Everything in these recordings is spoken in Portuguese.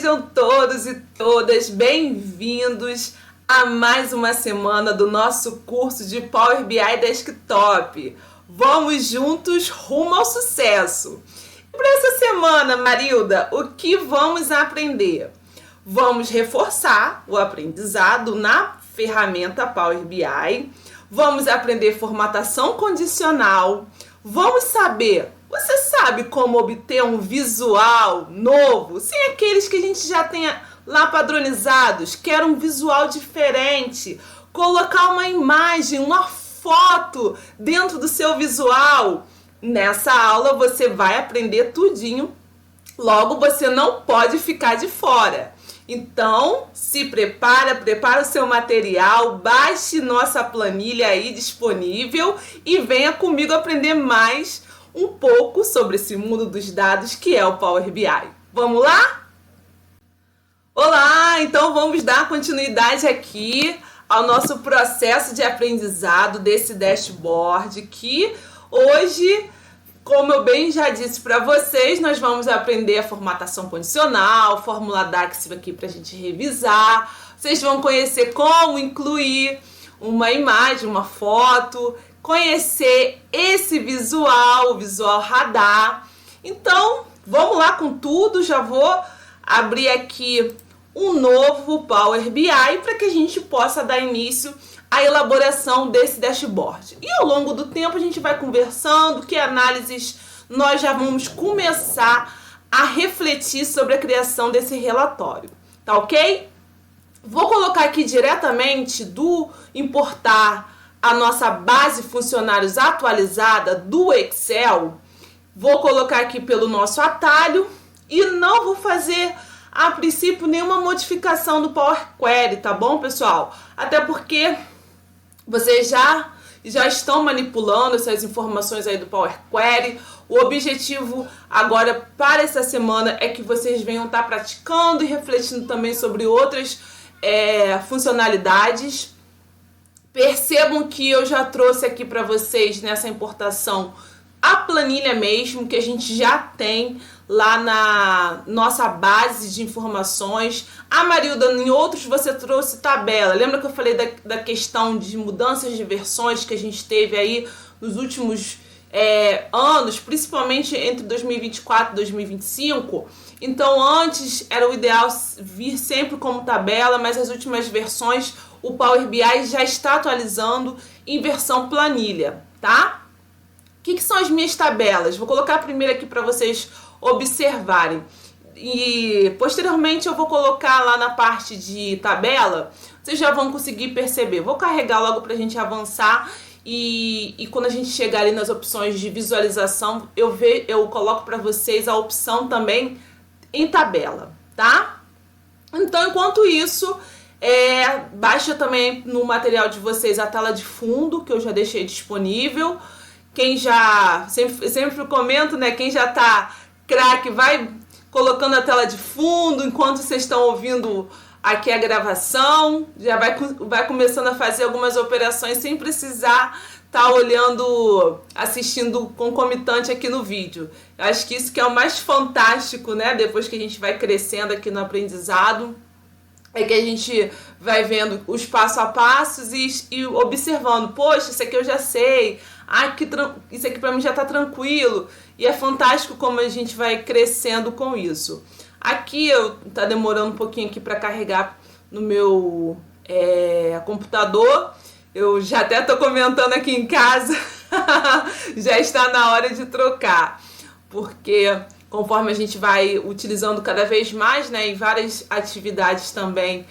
Sejam todos e todas bem-vindos a mais uma semana do nosso curso de Power BI Desktop. Vamos juntos rumo ao sucesso. E para essa semana, Marilda, o que vamos aprender? Vamos reforçar o aprendizado na ferramenta Power BI, vamos aprender formatação condicional, vamos saber, você sabe como obter um visual novo, sem aqueles que a gente já tem lá padronizados, quer um visual diferente, colocar uma imagem, uma foto dentro do seu visual. Nessa aula você vai aprender tudinho, logo você não pode ficar de fora. Então, se prepara o seu material, baixe nossa planilha aí disponível e venha comigo aprender mais um pouco sobre esse mundo dos dados que é o Power BI. Vamos lá? Olá! Então vamos dar continuidade aqui ao nosso processo de aprendizado desse dashboard que hoje, como eu bem já disse para vocês, nós vamos aprender a formatação condicional, fórmula DAX aqui para a gente revisar. Vocês vão conhecer como incluir uma imagem, uma foto, conhecer esse visual, o visual radar. Então, vamos lá com tudo. Já vou abrir aqui um novo Power BI para que a gente possa dar início a elaboração desse dashboard. E ao longo do tempo a gente vai conversando, que análises nós já vamos começar a refletir sobre a criação desse relatório, tá ok? Vou colocar aqui diretamente do importar a nossa base funcionários atualizada do Excel, vou colocar aqui pelo nosso atalho e não vou fazer a princípio nenhuma modificação do Power Query, tá bom, pessoal? Até porque vocês já estão manipulando essas informações aí do Power Query. O objetivo agora para essa semana é que vocês venham estar praticando e refletindo também sobre outras funcionalidades. Percebam que eu já trouxe aqui para vocês nessa importação a planilha mesmo, que a gente já tem lá na nossa base de informações. A Marilda, em outros você trouxe tabela. Lembra que eu falei da questão de mudanças de versões que a gente teve aí nos últimos anos, principalmente entre 2024 e 2025? Então antes era o ideal vir sempre como tabela, mas as últimas versões o Power BI já está atualizando em versão planilha, tá? O que são as minhas tabelas? Vou colocar a primeira aqui para vocês observarem. E posteriormente eu vou colocar lá na parte de tabela, vocês já vão conseguir perceber. Vou carregar logo para a gente avançar e quando a gente chegar ali nas opções de visualização, eu coloco para vocês a opção também em tabela, tá? Então, enquanto isso, baixa também no material de vocês a tela de fundo, que eu já deixei disponível. Quem já, sempre comento, né? Quem já tá craque, vai colocando a tela de fundo enquanto vocês estão ouvindo aqui a gravação. Já vai começando a fazer algumas operações sem precisar estar olhando, assistindo concomitante aqui no vídeo. Eu acho que isso que é o mais fantástico, né? Depois que a gente vai crescendo aqui no aprendizado, é que a gente vai vendo os passo a passos e observando, poxa, isso aqui eu já sei, isso aqui pra mim já tá tranquilo, e é fantástico como a gente vai crescendo com isso. Aqui tá demorando um pouquinho aqui para carregar no meu computador, eu já até tô comentando aqui em casa, já está na hora de trocar, porque conforme a gente vai utilizando cada vez mais, né, em várias atividades também,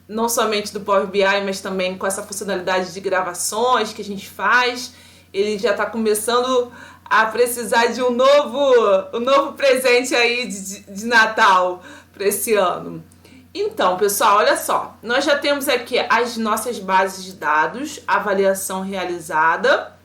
não somente do Power BI, mas também com essa funcionalidade de gravações que a gente faz, ele já está começando a precisar de um novo presente aí de Natal para esse ano. Então, pessoal, olha só, nós já temos aqui as nossas bases de dados, avaliação realizada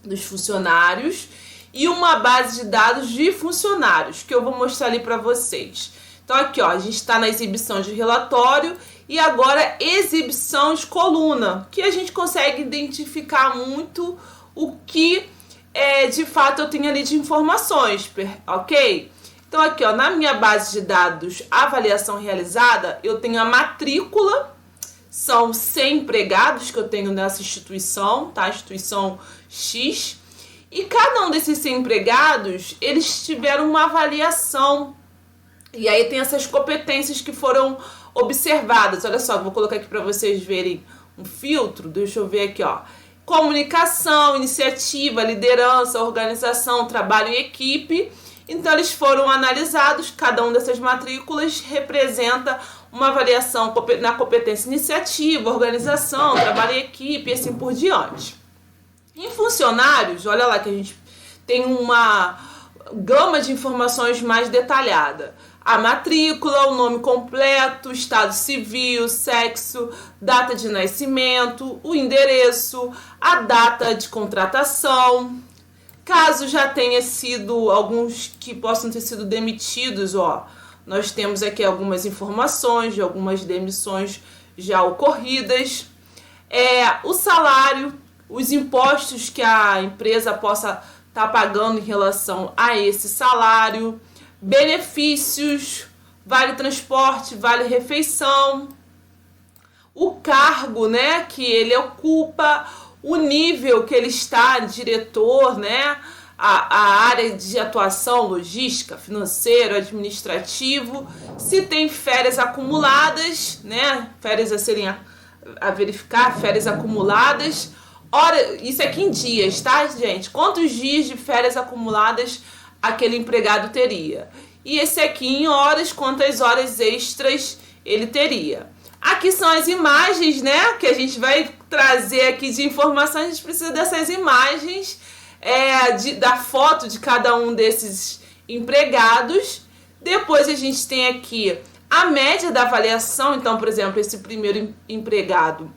dos funcionários, e uma base de dados de funcionários, que eu vou mostrar ali para vocês. Então aqui, ó, a gente está na exibição de relatório e agora exibição de coluna, que a gente consegue identificar muito o que de fato eu tenho ali de informações, ok? Então aqui, ó, na minha base de dados avaliação realizada, eu tenho a matrícula, são 100 empregados que eu tenho nessa instituição, tá? Instituição X. E cada um desses 100 empregados, eles tiveram uma avaliação. E aí tem essas competências que foram observadas. Olha só, vou colocar aqui para vocês verem um filtro. Deixa eu ver aqui, ó. Comunicação, iniciativa, liderança, organização, trabalho em equipe. Então eles foram analisados, cada uma dessas matrículas representa uma avaliação na competência iniciativa, organização, trabalho em equipe e assim por diante. Em funcionários, olha lá que a gente tem uma gama de informações mais detalhada. A matrícula, o nome completo, estado civil, sexo, data de nascimento, o endereço, a data de contratação. Caso já tenha sido alguns que possam ter sido demitidos, ó, nós temos aqui algumas informações de algumas demissões já ocorridas. O salário, os impostos que a empresa possa estar pagando em relação a esse salário, benefícios, vale transporte, vale refeição, o cargo, né, que ele ocupa, o nível que ele está, diretor, né, a área de atuação, logística, financeiro, administrativo, se tem férias acumuladas, né, férias a serem a verificar, férias acumuladas, hora, isso aqui em dias, tá, gente? Quantos dias de férias acumuladas aquele empregado teria? E esse aqui em horas, quantas horas extras ele teria? Aqui são as imagens, né, que a gente vai trazer aqui de informação. A gente precisa dessas imagens, da foto de cada um desses empregados. Depois a gente tem aqui a média da avaliação. Então, por exemplo, esse primeiro empregado,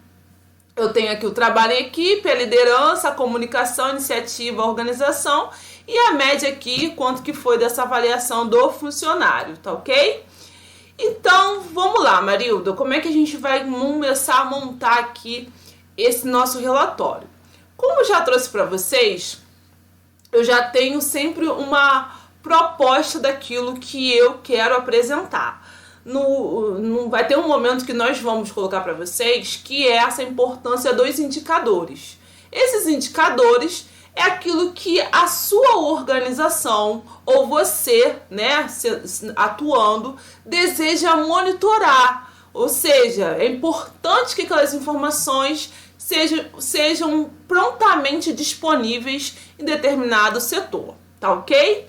eu tenho aqui o trabalho em equipe, a liderança, a comunicação, a iniciativa, a organização. E a média aqui, quanto que foi dessa avaliação do funcionário, tá ok? Então, vamos lá, Marilda, como é que a gente vai começar a montar aqui esse nosso relatório? Como eu já trouxe para vocês, eu já tenho sempre uma proposta daquilo que eu quero apresentar. Vai ter um momento que nós vamos colocar para vocês, que é essa importância dos indicadores. Esses indicadores é aquilo que a sua organização ou você, né, atuando, deseja monitorar. Ou seja, é importante que aquelas informações sejam prontamente disponíveis em determinado setor, tá ok?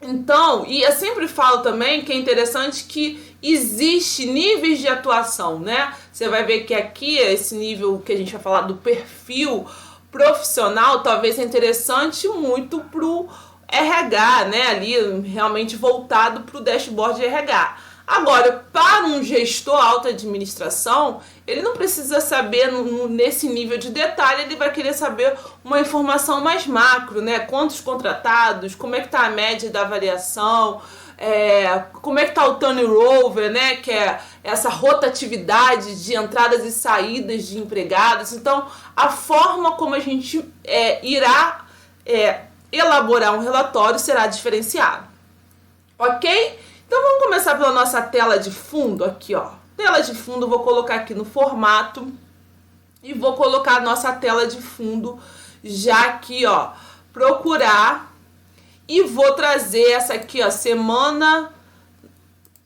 Então, e eu sempre falo também que é interessante que existe níveis de atuação, né? Você vai ver que aqui, esse nível que a gente vai falar do perfil profissional, talvez é interessante muito pro RH, né? Ali realmente voltado pro dashboard de RH. Agora, para um gestor alta administração, ele não precisa saber nesse nível de detalhe, ele vai querer saber uma informação mais macro, né? Quantos contratados, como é que tá a média da avaliação, como é que tá o turnover, né? Que é essa rotatividade de entradas e saídas de empregados. Então, a forma como a gente irá elaborar um relatório será diferenciado, ok? Então vamos começar pela nossa tela de fundo aqui, ó. Tela de fundo, vou colocar aqui no formato e vou colocar a nossa tela de fundo já aqui, ó, procurar e vou trazer essa aqui, ó, semana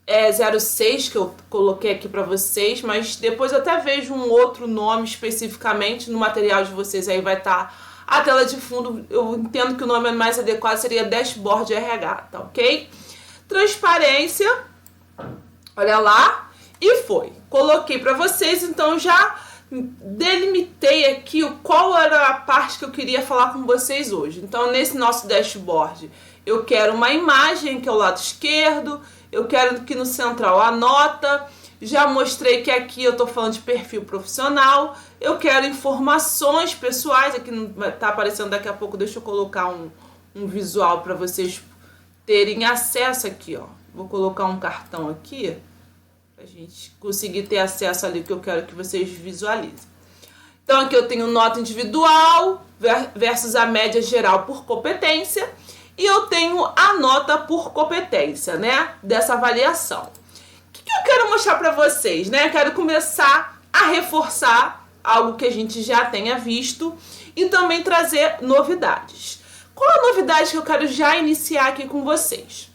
06 que eu coloquei aqui para vocês, mas depois eu até vejo um outro nome especificamente no material de vocês, aí vai estar a tela de fundo. Eu entendo que o nome mais adequado seria Dashboard RH, tá ok? Transparência, olha lá, e foi. Coloquei para vocês, então já delimitei aqui qual era a parte que eu queria falar com vocês hoje. Então, nesse nosso dashboard, eu quero uma imagem, que é o lado esquerdo, eu quero que no central a nota, já mostrei que aqui eu estou falando de perfil profissional, eu quero informações pessoais, aqui não está aparecendo daqui a pouco, deixa eu colocar um visual para vocês terem acesso aqui, ó. Vou colocar um cartão aqui, pra gente conseguir ter acesso ali que eu quero que vocês visualizem. Então aqui eu tenho nota individual versus a média geral por competência. e eu tenho a nota por competência, né, dessa avaliação. O que eu quero mostrar para vocês, né? Quero começar a reforçar algo que a gente já tenha visto e também trazer novidades. Qual a novidade que eu quero já iniciar aqui com vocês?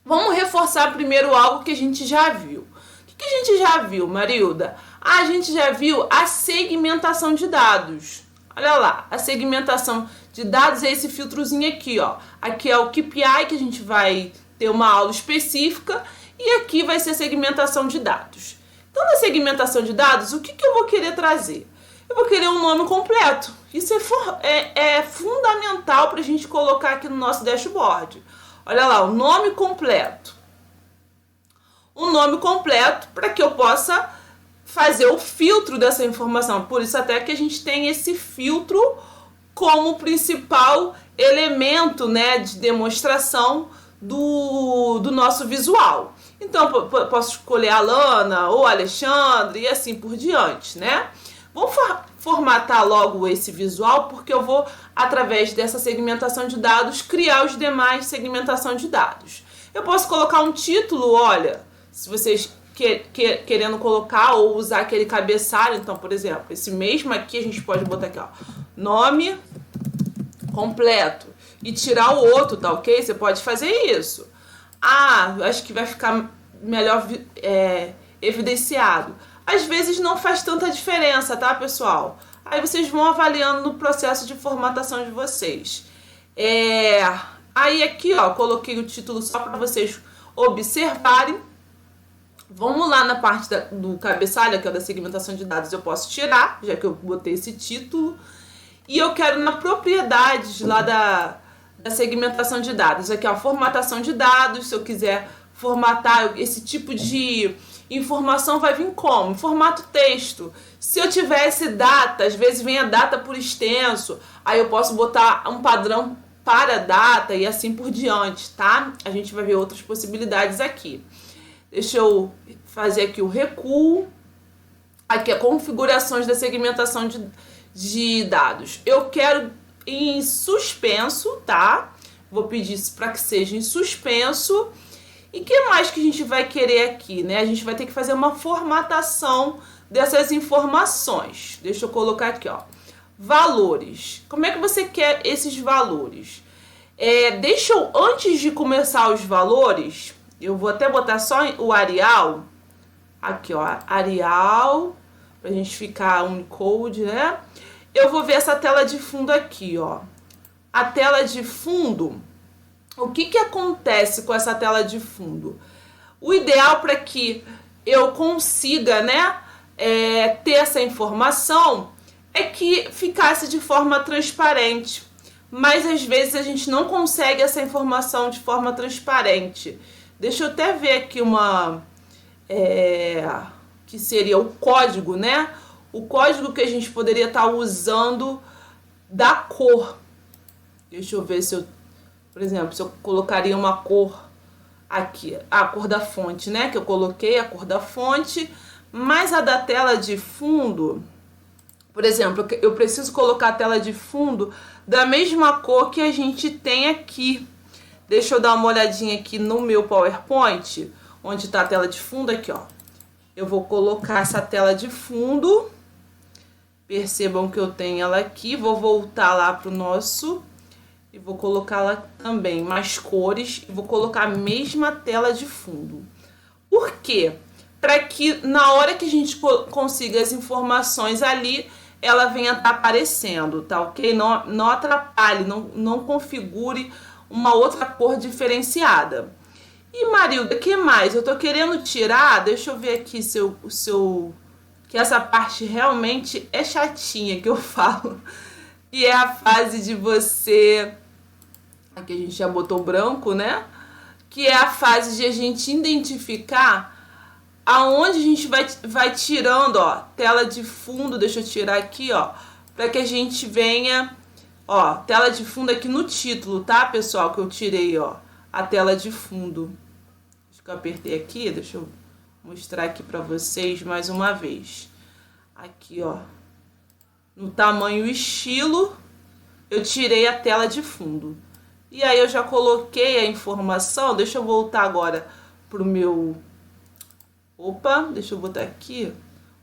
Vamos reforçar primeiro algo que a gente já viu. O que a gente já viu, Marilda? A gente já viu a segmentação de dados. Olha lá, a segmentação de dados é esse filtrozinho aqui, ó. Aqui é o KPI, que a gente vai ter uma aula específica, e aqui vai ser a segmentação de dados. Então, na segmentação de dados, o que eu vou querer trazer? Eu vou querer um nome completo. Isso é fundamental para a gente colocar aqui no nosso dashboard. Olha lá, o nome completo. Um nome completo para que eu possa fazer o filtro dessa informação. Por isso até que a gente tem esse filtro como principal elemento, né, de demonstração do nosso visual. Então, posso escolher a Lana ou a Alexandre e assim por diante, né? Vamos formatar logo esse visual, porque eu vou, através dessa segmentação de dados, criar os demais segmentação de dados. Eu posso colocar um título, olha, se vocês querendo colocar ou usar aquele cabeçalho, então, por exemplo, esse mesmo aqui a gente pode botar aqui, ó, nome completo e tirar o outro, tá ok? Você pode fazer isso. Ah, acho que vai ficar melhor evidenciado. Às vezes não faz tanta diferença, tá, pessoal? Aí vocês vão avaliando no processo de formatação de vocês. Aí aqui, ó, coloquei o título só para vocês observarem. Vamos lá na parte do cabeçalho, que é da segmentação de dados, eu posso tirar, já que eu botei esse título. E eu quero na propriedades lá da segmentação de dados. Aqui, ó, formatação de dados. Se eu quiser formatar esse tipo de informação, vai vir como? Formato texto. Se eu tivesse data, às vezes vem a data por extenso, aí eu posso botar um padrão para data e assim por diante, tá? A gente vai ver outras possibilidades aqui. Deixa eu fazer aqui o recuo. Aqui é configurações da segmentação de dados. Eu quero em suspenso, tá? Vou pedir para que seja em suspenso. E o que mais que a gente vai querer aqui, né? A gente vai ter que fazer uma formatação dessas informações. Deixa eu colocar aqui, ó. Valores. Como é que você quer esses valores? Deixa eu, antes de começar os valores, eu vou até botar só o Arial. Aqui, ó, Arial, pra gente ficar Unicode, né? Eu vou ver essa tela de fundo aqui, ó. A tela de fundo, o que acontece com essa tela de fundo? O ideal para que eu consiga, né, ter essa informação é que ficasse de forma transparente. Mas às vezes a gente não consegue essa informação de forma transparente. Deixa eu até ver aqui que seria o código, né? O código que a gente poderia estar usando da cor. Deixa eu ver se eu, por exemplo, se eu colocaria uma cor aqui, a cor da fonte, né? Que eu coloquei a cor da fonte, mas a da tela de fundo, por exemplo, eu preciso colocar a tela de fundo da mesma cor que a gente tem aqui. Deixa eu dar uma olhadinha aqui no meu PowerPoint, onde está a tela de fundo aqui, ó. Eu vou colocar essa tela de fundo. Percebam que eu tenho ela aqui. Vou voltar lá para o nosso e vou colocar lá também mais cores. E vou colocar a mesma tela de fundo. Por quê? Para que na hora que a gente consiga as informações ali, ela venha estar aparecendo, tá ok? Não atrapalhe, não configure uma outra cor diferenciada. E Marilda, o que mais? Eu tô querendo tirar, deixa eu ver aqui que essa parte realmente é chatinha que eu falo. E é a fase de você, aqui a gente já botou branco, né? Que é a fase de a gente identificar aonde a gente vai tirando, ó, tela de fundo, deixa eu tirar aqui, ó, para que a gente venha, ó, tela de fundo aqui no título, tá, pessoal, que eu tirei, ó, a tela de fundo. Acho que eu apertei aqui, deixa eu mostrar aqui para vocês mais uma vez. Aqui, ó, no tamanho e estilo, eu tirei a tela de fundo. E aí eu já coloquei a informação. Deixa eu voltar agora pro meu... Opa, deixa eu botar aqui.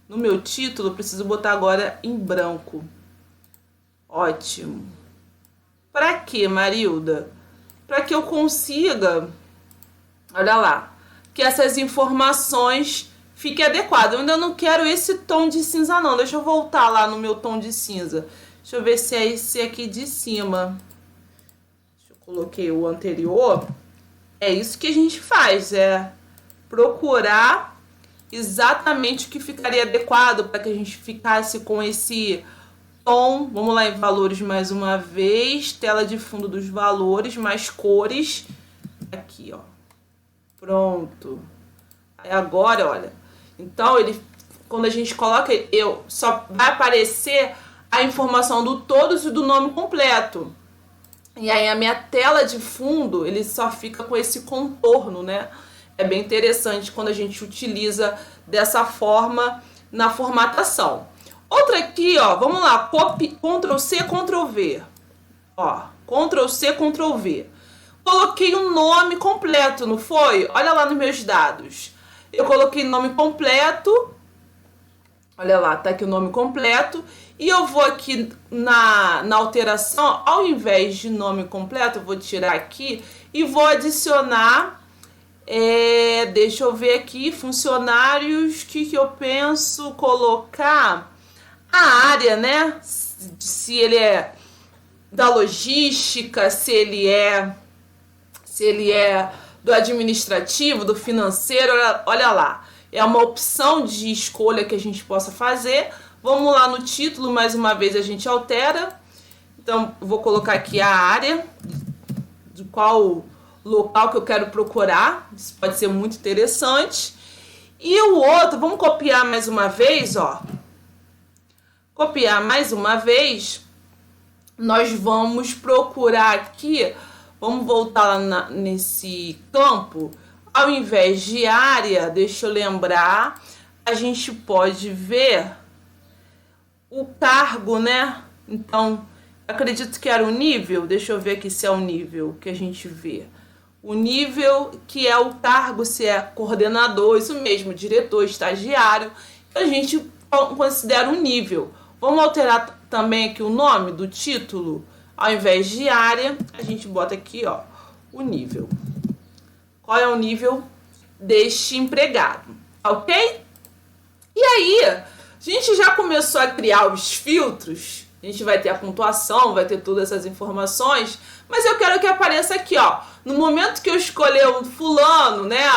No meu título, eu preciso botar agora em branco. Ótimo. Para quê, Marilda? Para que eu consiga, olha lá, que essas informações fiquem adequadas. Eu ainda não quero esse tom de cinza não. Deixa eu voltar lá no meu tom de cinza. Deixa eu ver se é esse aqui de cima. Deixa eu coloquei o anterior. É isso que a gente faz, é procurar exatamente o que ficaria adequado para que a gente ficasse com esse tom. Vamos lá em valores mais uma vez, tela de fundo dos valores, mais cores, aqui ó, pronto. Aí agora, olha, então ele, quando a gente coloca, só vai aparecer a informação do todos e do nome completo. E aí a minha tela de fundo, ele só fica com esse contorno, né? É bem interessante quando a gente utiliza dessa forma na formatação. Outra aqui, ó, vamos lá, Ctrl C, Ctrl V. Ó, Ctrl C, Ctrl V. Coloquei o nome completo, não foi? Olha lá nos meus dados. Eu coloquei nome completo. Olha lá, tá aqui o nome completo. E eu vou aqui na alteração, ao invés de nome completo, eu vou tirar aqui e vou adicionar... deixa eu ver aqui, funcionários, que eu penso colocar a área, né? Se ele é da logística, se ele é do administrativo, do financeiro, olha lá. É uma opção de escolha que a gente possa fazer. Vamos lá no título, mais uma vez a gente altera. Então, vou colocar aqui a área, de qual local que eu quero procurar. Isso pode ser muito interessante. E o outro, vamos copiar mais uma vez, ó. Copiar mais uma vez. Nós vamos procurar aqui, vamos voltar lá nesse campo. Ao invés de área, deixa eu lembrar, a gente pode ver o cargo, né? Então, acredito que era o nível. Deixa eu ver aqui se é o nível que a gente vê. O nível que é o cargo, se é coordenador, isso mesmo, diretor, estagiário, a gente considera um nível. Vamos alterar também aqui o nome do título. Ao invés de área, a gente bota aqui, ó, o nível. Qual é o nível deste empregado, ok? E aí, a gente já começou a criar os filtros. A gente vai ter a pontuação, vai ter todas essas informações, mas eu quero que apareça aqui, ó. No momento que eu escolher um fulano, né,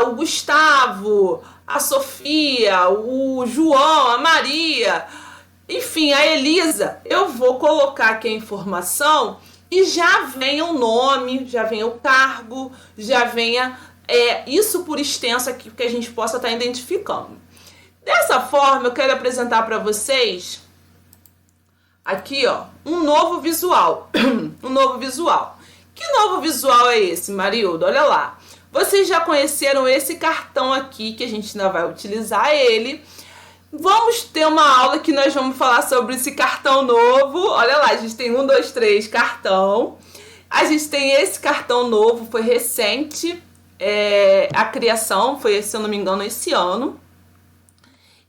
o Gustavo, a Sofia, o João, a Maria, enfim, a Elisa, eu vou colocar aqui a informação e já venha o nome, já venha o cargo, já venha isso por extenso aqui que a gente possa estar identificando. Dessa forma, eu quero apresentar para vocês aqui, ó, um novo visual. Um novo visual. Que novo visual é esse, Marilda? Olha lá. Vocês já conheceram esse cartão aqui, que a gente ainda vai utilizar ele. Vamos ter uma aula que nós vamos falar sobre esse cartão novo. Olha lá, a gente tem 1, 2, 3 cartão. A gente tem esse cartão novo, foi recente. A criação foi, se eu não me engano, esse ano.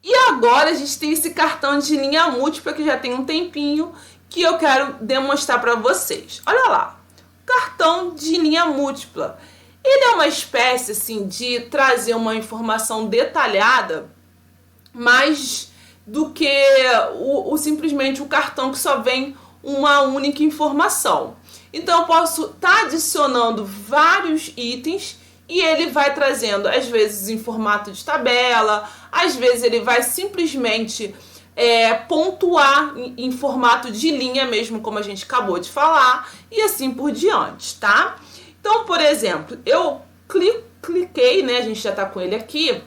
E agora a gente tem esse cartão de linha múltipla que já tem um tempinho que eu quero demonstrar para vocês. Olha lá, cartão de linha múltipla. Ele é uma espécie assim de trazer uma informação detalhada, mais do que simplesmente o cartão que só vem uma única informação. Então eu posso estar adicionando vários itens e ele vai trazendo, às vezes em formato de tabela, às vezes ele vai simplesmente pontuar em formato de linha mesmo, como a gente acabou de falar, e assim por diante, tá? Então, por exemplo, eu cliquei, né, a gente já tá com ele aqui,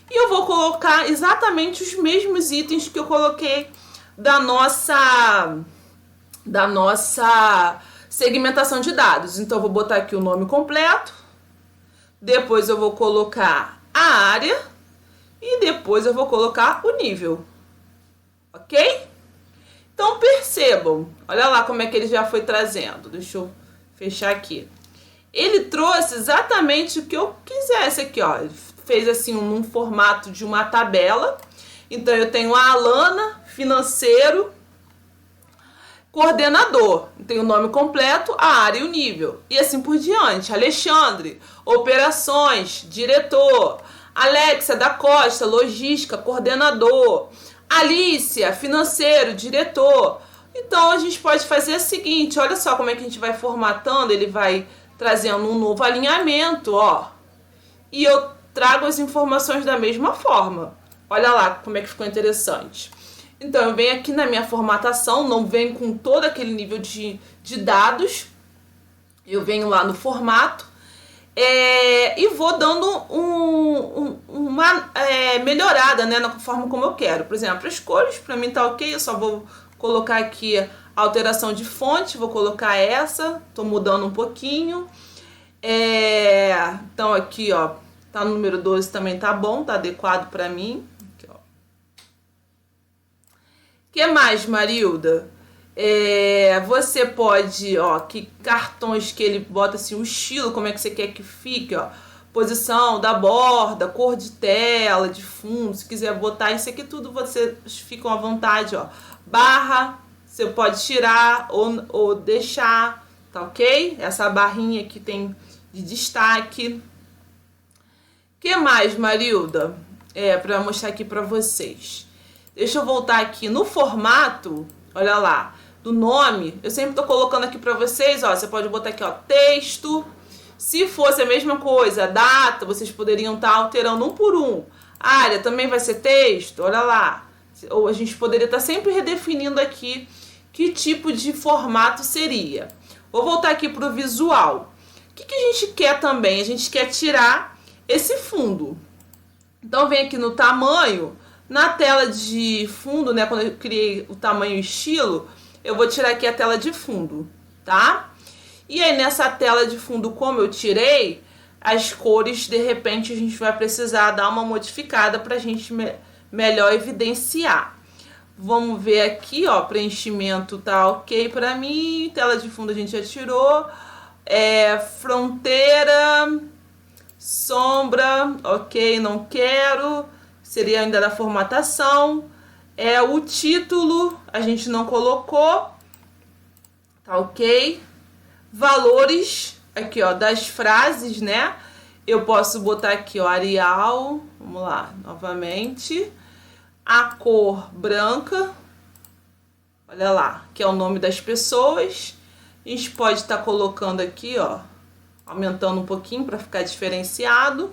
e eu vou colocar exatamente os mesmos itens que eu coloquei da nossa segmentação de dados. Então, eu vou botar aqui o nome completo, depois eu vou colocar a área e depois eu vou colocar o nível, ok? Então, percebam, olha lá como é que ele já foi trazendo. Deixa eu fechar aqui. Ele trouxe exatamente o que eu quisesse aqui, ó. Ele fez assim num formato de uma tabela. Então eu tenho a Alana, financeiro, coordenador. Tem o nome completo, a área e o nível. E assim por diante. Alexandre, operações, diretor. Alexia da Costa, logística, coordenador. Alícia, financeiro, diretor. Então a gente pode fazer o seguinte, olha só como é que a gente vai formatando, ele vai trazendo um novo alinhamento, ó. E eu trago as informações da mesma forma. Olha lá como é que ficou interessante. Então eu venho aqui na minha formatação, não venho com todo aquele nível de dados. Eu venho lá no formato e vou dando uma melhorada, né, na forma como eu quero. Por exemplo, as cores, para mim tá ok, eu só vou colocar aqui a alteração de fonte, vou colocar essa, tô mudando um pouquinho. Então aqui, ó, tá no número 12 também tá bom, tá adequado para mim. Aqui, ó. Que mais, Marilda? Você pode, ó, que cartões que ele bota assim, o estilo, como é que você quer que fique, ó. Posição da borda, cor de tela, de fundo, se quiser botar isso aqui tudo, vocês ficam à vontade, ó. Barra, você pode tirar ou deixar, tá ok? Essa barrinha que tem de destaque. Que mais, Marilda? Para mostrar aqui para vocês. Deixa eu voltar aqui no formato, olha lá, do nome. Eu sempre tô colocando aqui para vocês, ó, você pode botar aqui, ó, texto. Se fosse a mesma coisa, data, vocês poderiam estar alterando um por um. Área também vai ser texto, olha lá. Ou a gente poderia estar sempre redefinindo aqui que tipo de formato seria. Vou voltar aqui para o visual. O que a gente quer também? A gente quer tirar esse fundo. Então, vem aqui no tamanho, na tela de fundo, né? Quando eu criei o tamanho e estilo, eu vou tirar aqui a tela de fundo, tá? E aí, nessa tela de fundo, como eu tirei, as cores, de repente, a gente vai precisar dar uma modificada para a gente melhor evidenciar. Vamos ver aqui, ó, preenchimento tá ok para mim, tela de fundo a gente já tirou. Fronteira, sombra, ok, não quero, seria ainda da formatação. O título a gente não colocou, tá ok. Valores, aqui ó, das frases, né? Eu posso botar aqui, ó, Arial, vamos lá, novamente. A cor branca, olha lá, que é o nome das pessoas. A gente pode estar colocando aqui, ó, aumentando um pouquinho para ficar diferenciado.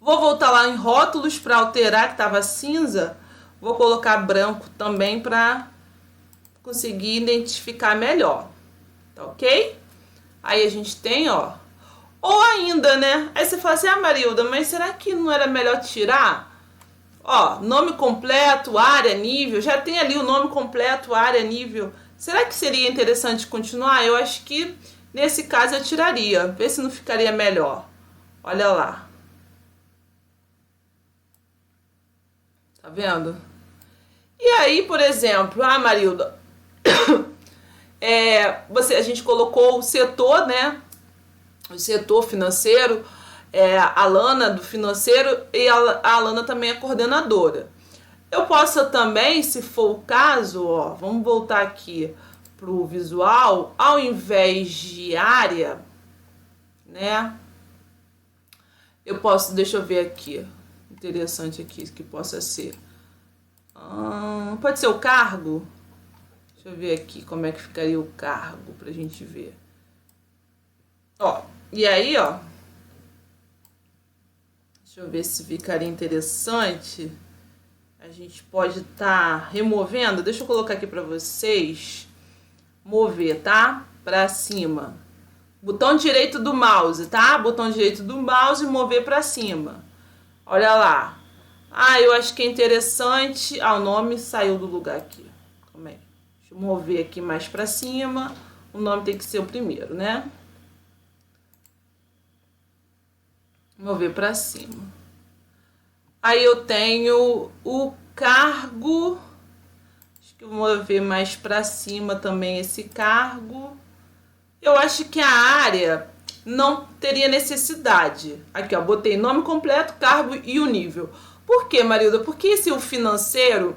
Vou voltar lá em rótulos para alterar, que estava cinza. Vou colocar branco também para conseguir identificar melhor. Tá ok? Aí a gente tem, ó. Ou ainda, né? Aí você fala assim, Marilda, mas será que não era melhor tirar? Ó, nome completo, área, nível. Já tem ali o nome completo, área, nível. Será que seria interessante continuar? Eu acho que nesse caso eu tiraria. Vê se não ficaria melhor. Olha lá. Tá vendo? E aí, por exemplo, Marilda, a gente colocou o setor, né? O setor financeiro, a Alana do financeiro e a Alana também é coordenadora. Eu posso também, se for o caso, ó, vamos voltar aqui pro visual, ao invés de área, né? Eu posso, deixa eu ver aqui, interessante aqui que possa ser. Pode ser o cargo? Deixa eu ver aqui como é que ficaria o cargo pra gente ver. Ó, e aí, ó. Deixa eu ver se ficaria interessante. A gente pode estar removendo. Deixa eu colocar aqui pra vocês. Mover, tá? Pra cima. Botão direito do mouse, tá? Botão direito do mouse e mover pra cima. Olha lá. Eu acho que é interessante. O nome saiu do lugar aqui. Como é? Deixa eu mover aqui mais pra cima. O nome tem que ser o primeiro, né? Mover pra cima. Aí eu tenho o cargo. Acho que eu vou mover mais pra cima também esse cargo. Eu acho que a área não teria necessidade. Aqui, ó, botei nome completo, cargo e o nível. Por quê, Marilda? Porque se o financeiro,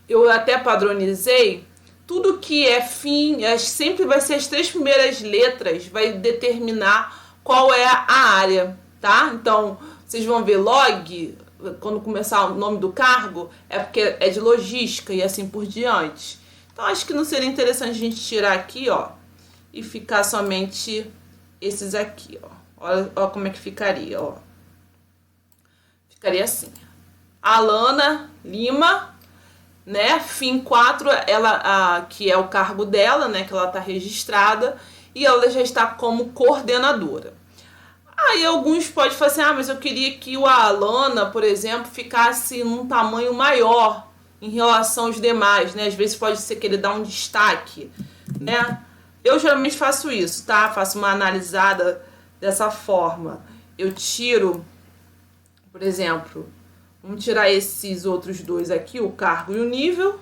eu até padronizei, tudo que é fim, sempre vai ser as 3 primeiras letras, vai determinar qual é a área, tá? Então, vocês vão ver log, quando começar o nome do cargo, é porque é de logística e assim por diante. Então, acho que não seria interessante a gente tirar aqui, ó, e ficar somente esses aqui, ó. Olha como é que ficaria, ó. Ficaria assim. Alana Lima, né? FIM 4, que é o cargo dela, né? Que ela tá registrada e ela já está como coordenadora. Aí alguns podem falar assim, mas eu queria que o Alana, por exemplo, ficasse num tamanho maior em relação aos demais, né? Às vezes pode ser que ele dá um destaque, né? Eu geralmente faço isso, tá? Faço uma analisada dessa forma. Eu tiro, por exemplo, vamos tirar esses outros dois aqui, o cargo e o nível.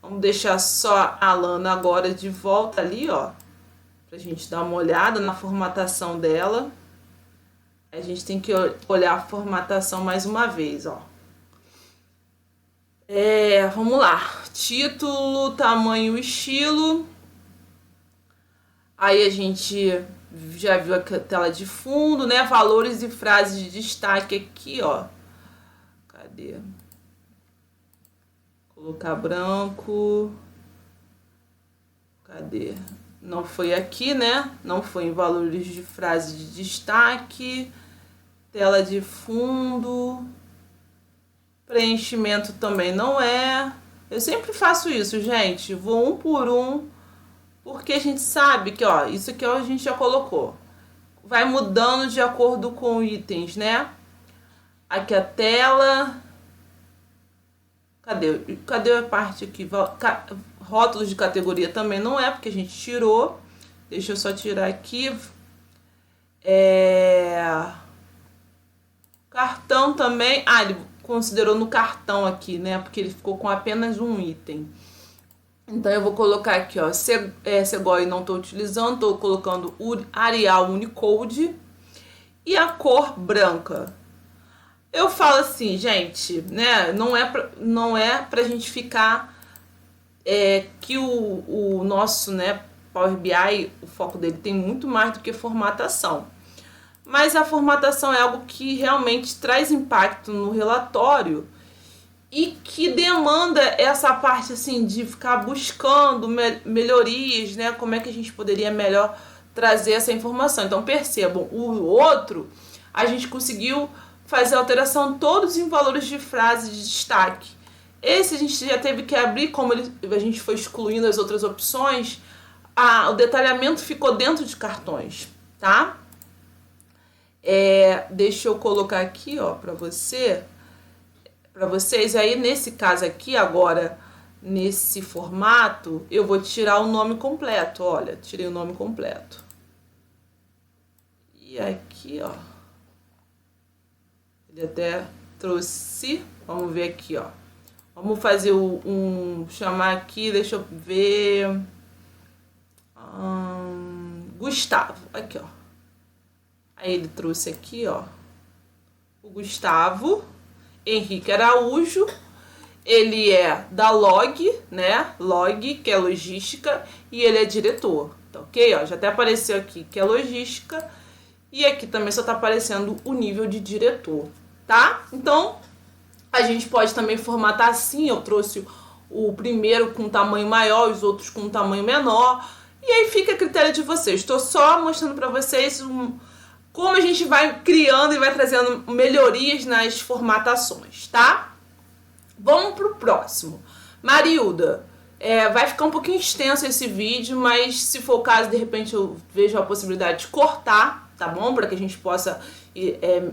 Vamos deixar só a Alana agora de volta ali, ó. Pra gente dar uma olhada na formatação dela. A gente tem que olhar a formatação mais uma vez, ó. Vamos lá. Título, tamanho, estilo. Aí a gente já viu a tela de fundo, né? Valores e frases de destaque aqui, ó. Cadê? Colocar branco. Cadê? Não foi aqui, né? Não foi em valores de frase de destaque. Tela de fundo. Preenchimento também não é. Eu sempre faço isso, gente. Vou um por um. Porque a gente sabe que, ó, isso aqui a gente já colocou. Vai mudando de acordo com itens, né? Aqui a tela. Cadê a parte aqui? Rótulos de categoria também não é, porque a gente tirou. Deixa eu só tirar aqui. Cartão também. Ele considerou no cartão aqui, né? Porque ele ficou com apenas um item. Então eu vou colocar aqui, ó, Segoy não estou utilizando, estou colocando Arial Unicode e a cor branca. Eu falo assim, gente, né, não é pra gente ficar, que o nosso, né, Power BI, o foco dele tem muito mais do que formatação. Mas a formatação é algo que realmente traz impacto no relatório e que demanda essa parte assim de ficar buscando melhorias, né? Como é que a gente poderia melhor trazer essa informação. Então percebam, o outro a gente conseguiu fazer alteração todos em valores de frase de destaque. Esse a gente já teve que abrir, como a gente foi excluindo as outras opções, o detalhamento ficou dentro de cartões, tá? Deixa eu colocar aqui, ó, para vocês aí, nesse caso aqui, agora, nesse formato, eu vou tirar o nome completo, olha, tirei o nome completo. E aqui, ó, ele até trouxe, vamos ver aqui, ó, vamos fazer chamar aqui, deixa eu ver, Gustavo, aqui, ó, aí ele trouxe aqui, ó, o Gustavo Henrique Araújo, ele é da Log, né? Log, que é logística, e ele é diretor, tá ok? Ó, já até apareceu aqui que é logística, e aqui também só tá aparecendo o nível de diretor, tá? Então, a gente pode também formatar assim, eu trouxe o primeiro com tamanho maior, os outros com tamanho menor, e aí fica a critério de vocês. Estou só mostrando para vocês como a gente vai criando e vai trazendo melhorias nas formatações, tá? Vamos pro próximo. Marilda, vai ficar um pouquinho extenso esse vídeo, mas se for o caso, de repente eu vejo a possibilidade de cortar, tá bom? Para que a gente possa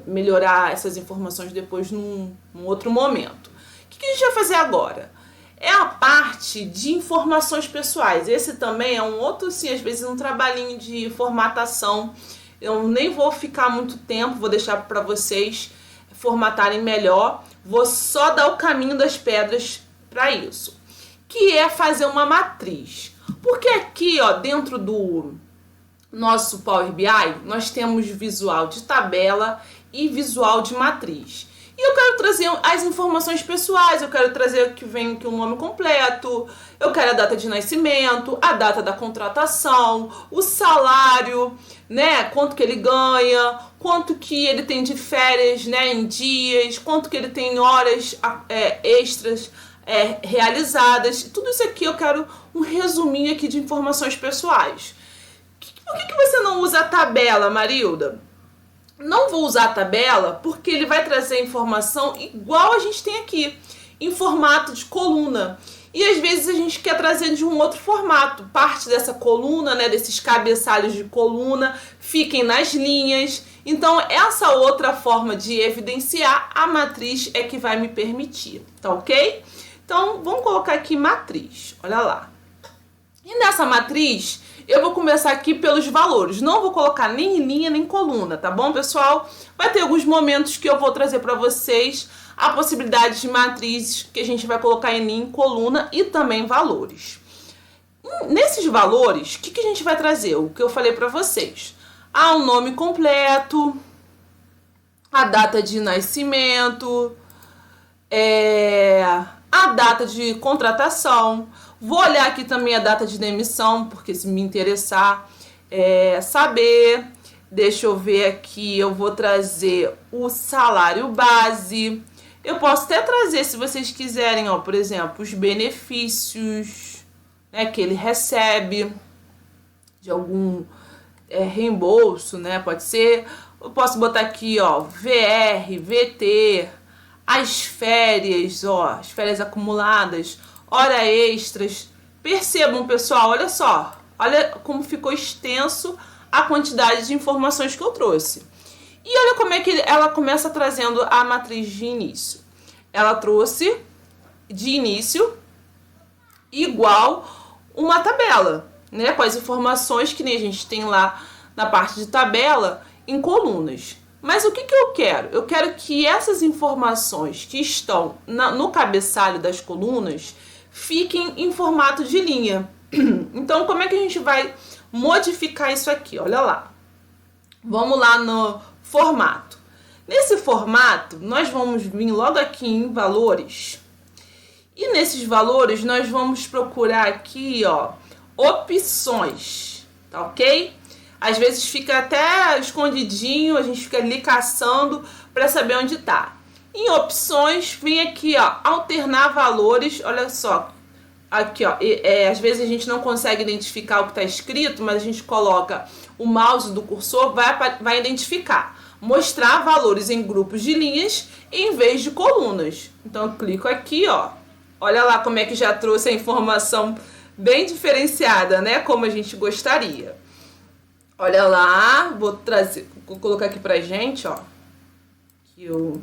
melhorar essas informações depois num outro momento. O que a gente vai fazer agora? É a parte de informações pessoais. Esse também é um outro, sim, às vezes um trabalhinho de formatação. Eu nem vou ficar muito tempo, vou deixar para vocês formatarem melhor. Vou só dar o caminho das pedras para isso, que é fazer uma matriz. Porque aqui, ó, dentro nosso Power BI, nós temos visual de tabela e visual de matriz. E eu quero trazer as informações pessoais, eu quero trazer que vem aqui o nome completo, eu quero a data de nascimento, a data da contratação, o salário, né, quanto que ele ganha, quanto que ele tem de férias, né, em dias, quanto que ele tem horas extras realizadas. Tudo isso aqui eu quero um resuminho aqui de informações pessoais. Por que você não usa a tabela, Marilda? Não vou usar a tabela porque ele vai trazer informação igual a gente tem aqui, em formato de coluna. E às vezes a gente quer trazer de um outro formato. Parte dessa coluna, né, desses cabeçalhos de coluna, fiquem nas linhas. Então essa outra forma de evidenciar a matriz é que vai me permitir, tá ok? Então vamos colocar aqui matriz, olha lá. E nessa matriz eu vou começar aqui pelos valores. Não vou colocar nem em linha nem coluna, tá bom, pessoal? Vai ter alguns momentos que eu vou trazer para vocês a possibilidade de matrizes que a gente vai colocar em linha, em coluna e também valores. Nesses valores, o que a gente vai trazer? O que eu falei para vocês. O nome completo, a data de nascimento, a data de contratação. Vou olhar aqui também a data de demissão, porque se me interessar saber. Deixa eu ver aqui, eu vou trazer o salário base. Eu posso até trazer, se vocês quiserem, ó, por exemplo, os benefícios, né, que ele recebe de algum reembolso, né, pode ser. Eu posso botar aqui, ó, VR, VT, as férias, ó, as férias acumuladas, hora extras. Percebam, pessoal, olha só. Olha como ficou extenso a quantidade de informações que eu trouxe. E olha como é que ela começa trazendo a matriz de início. Ela trouxe de início igual uma tabela, né? Com as informações que nem a gente tem lá na parte de tabela em colunas. Mas o que eu quero? Eu quero que essas informações que estão no cabeçalho das colunas fiquem em formato de linha. Então, como é que a gente vai modificar isso aqui? Olha lá. Vamos lá no formato. Nesse formato, nós vamos vir logo aqui em valores. E nesses valores, nós vamos procurar aqui, ó, opções, tá ok? Às vezes fica até escondidinho, a gente fica ali caçando para saber onde tá. Em opções, vem aqui, ó, alternar valores, olha só. Aqui, ó, às vezes a gente não consegue identificar o que está escrito, mas a gente coloca o mouse do cursor, vai identificar. Mostrar valores em grupos de linhas em vez de colunas. Então eu clico aqui, ó. Olha lá como é que já trouxe a informação bem diferenciada, né? Como a gente gostaria. Olha lá, vou colocar aqui pra gente, ó. Que eu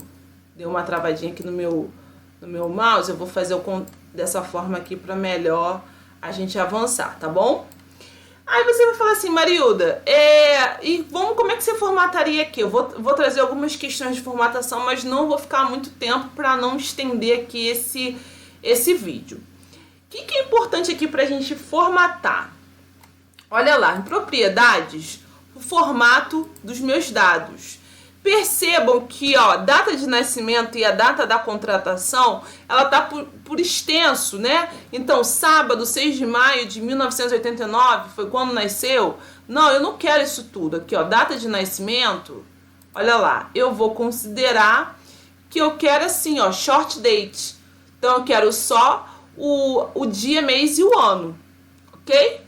dei uma travadinha aqui no meu mouse, eu vou fazer dessa forma aqui para melhor a gente avançar, tá bom? Aí você vai falar assim, Marilda, como é que você formataria aqui? Eu vou trazer algumas questões de formatação, mas não vou ficar muito tempo para não estender aqui esse vídeo. O que é importante aqui para a gente formatar? Olha lá, em propriedades, o formato dos meus dados. Percebam que, ó, data de nascimento e a data da contratação, ela tá por extenso, né? Então, sábado, 6 de maio de 1989, foi quando nasceu. Não, eu não quero isso tudo. Aqui, ó, data de nascimento, olha lá, eu vou considerar que eu quero assim, ó, short date. Então, eu quero só o dia, mês e o ano, ok?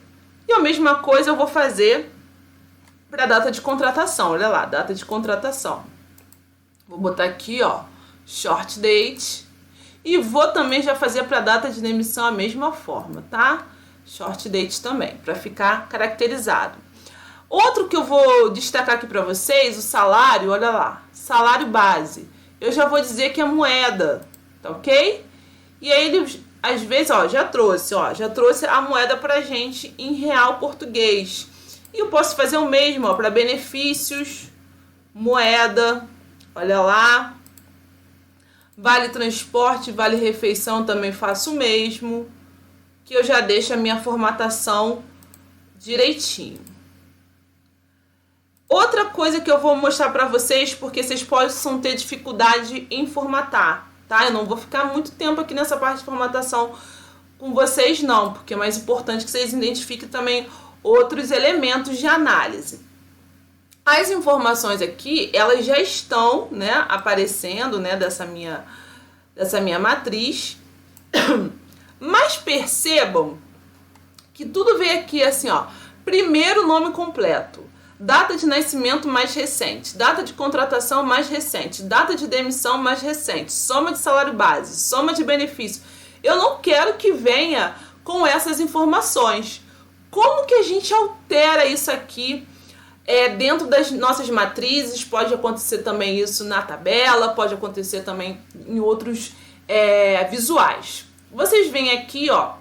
E a mesma coisa eu vou fazer para a data de contratação. Olha lá, data de contratação. Vou botar aqui, ó, short date. E vou também já fazer para a data de demissão a mesma forma, tá? Short date também, para ficar caracterizado. Outro que eu vou destacar aqui para vocês, o salário, olha lá, salário base. Eu já vou dizer que é moeda, tá ok? E aí ele, às vezes, ó, já trouxe a moeda pra gente em real português. E eu posso fazer o mesmo, ó, para benefícios, moeda, olha lá. Vale transporte, vale refeição, também faço o mesmo. Que eu já deixo a minha formatação direitinho. Outra coisa que eu vou mostrar para vocês, porque vocês possam ter dificuldade em formatar, tá? Eu não vou ficar muito tempo aqui nessa parte de formatação com vocês não, porque é mais importante que vocês identifiquem também outros elementos de análise. As informações aqui, elas já estão, né, aparecendo, né, dessa minha matriz, mas percebam que tudo veio aqui assim, ó, primeiro nome completo, data de nascimento mais recente, data de contratação mais recente, data de demissão mais recente, soma de salário base, soma de benefício. Eu não quero que venha com essas informações. Como que a gente altera isso aqui dentro das nossas matrizes? Pode acontecer também isso na tabela, pode acontecer também em outros visuais. Vocês veem aqui, ó,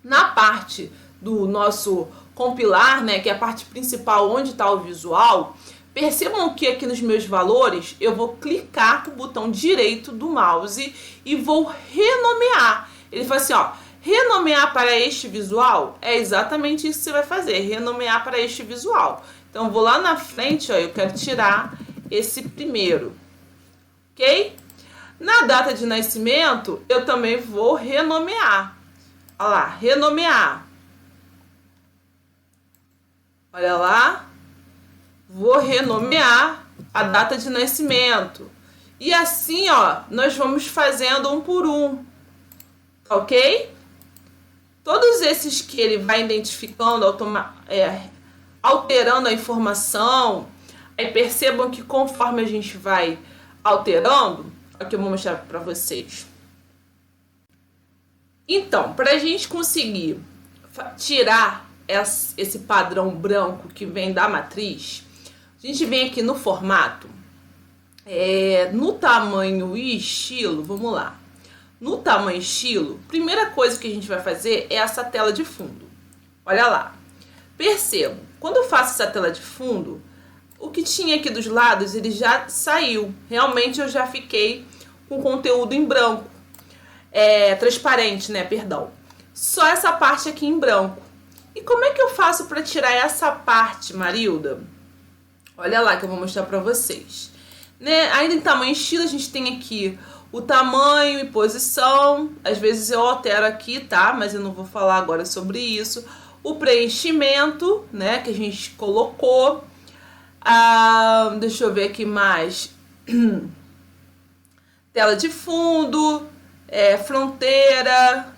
na parte do nosso compilar, né, que é a parte principal onde está o visual. Percebam que aqui nos meus valores eu vou clicar com o botão direito do mouse e vou renomear. Ele fala assim, ó, renomear para este visual. É exatamente isso que você vai fazer, renomear para este visual. Então eu vou lá na frente, ó, eu quero tirar esse primeiro, ok? Na data de nascimento eu também vou renomear. Olha lá, renomear. Olha lá, vou renomear a data de nascimento. E assim, ó, nós vamos fazendo um por um, ok? Todos esses que ele vai identificando, alterando a informação, aí percebam que conforme a gente vai alterando, aqui eu vou mostrar para vocês. Então, para a gente conseguir tirar esse padrão branco que vem da matriz, a gente vem aqui no formato, no tamanho e estilo, vamos lá. No tamanho e estilo, primeira coisa que a gente vai fazer é essa tela de fundo. Olha lá, percebo, quando eu faço essa tela de fundo, o que tinha aqui dos lados, ele já saiu. Realmente eu já fiquei com conteúdo em branco, transparente, né, perdão. Só essa parte aqui em branco. E como é que eu faço para tirar essa parte, Marilda? Olha lá que eu vou mostrar para vocês. Né? Ainda em tamanho e estilo, a gente tem aqui o tamanho e posição. Às vezes eu altero aqui, tá? Mas eu não vou falar agora sobre isso. O preenchimento, né, que a gente colocou. Deixa eu ver aqui mais. Tela de fundo, fronteira,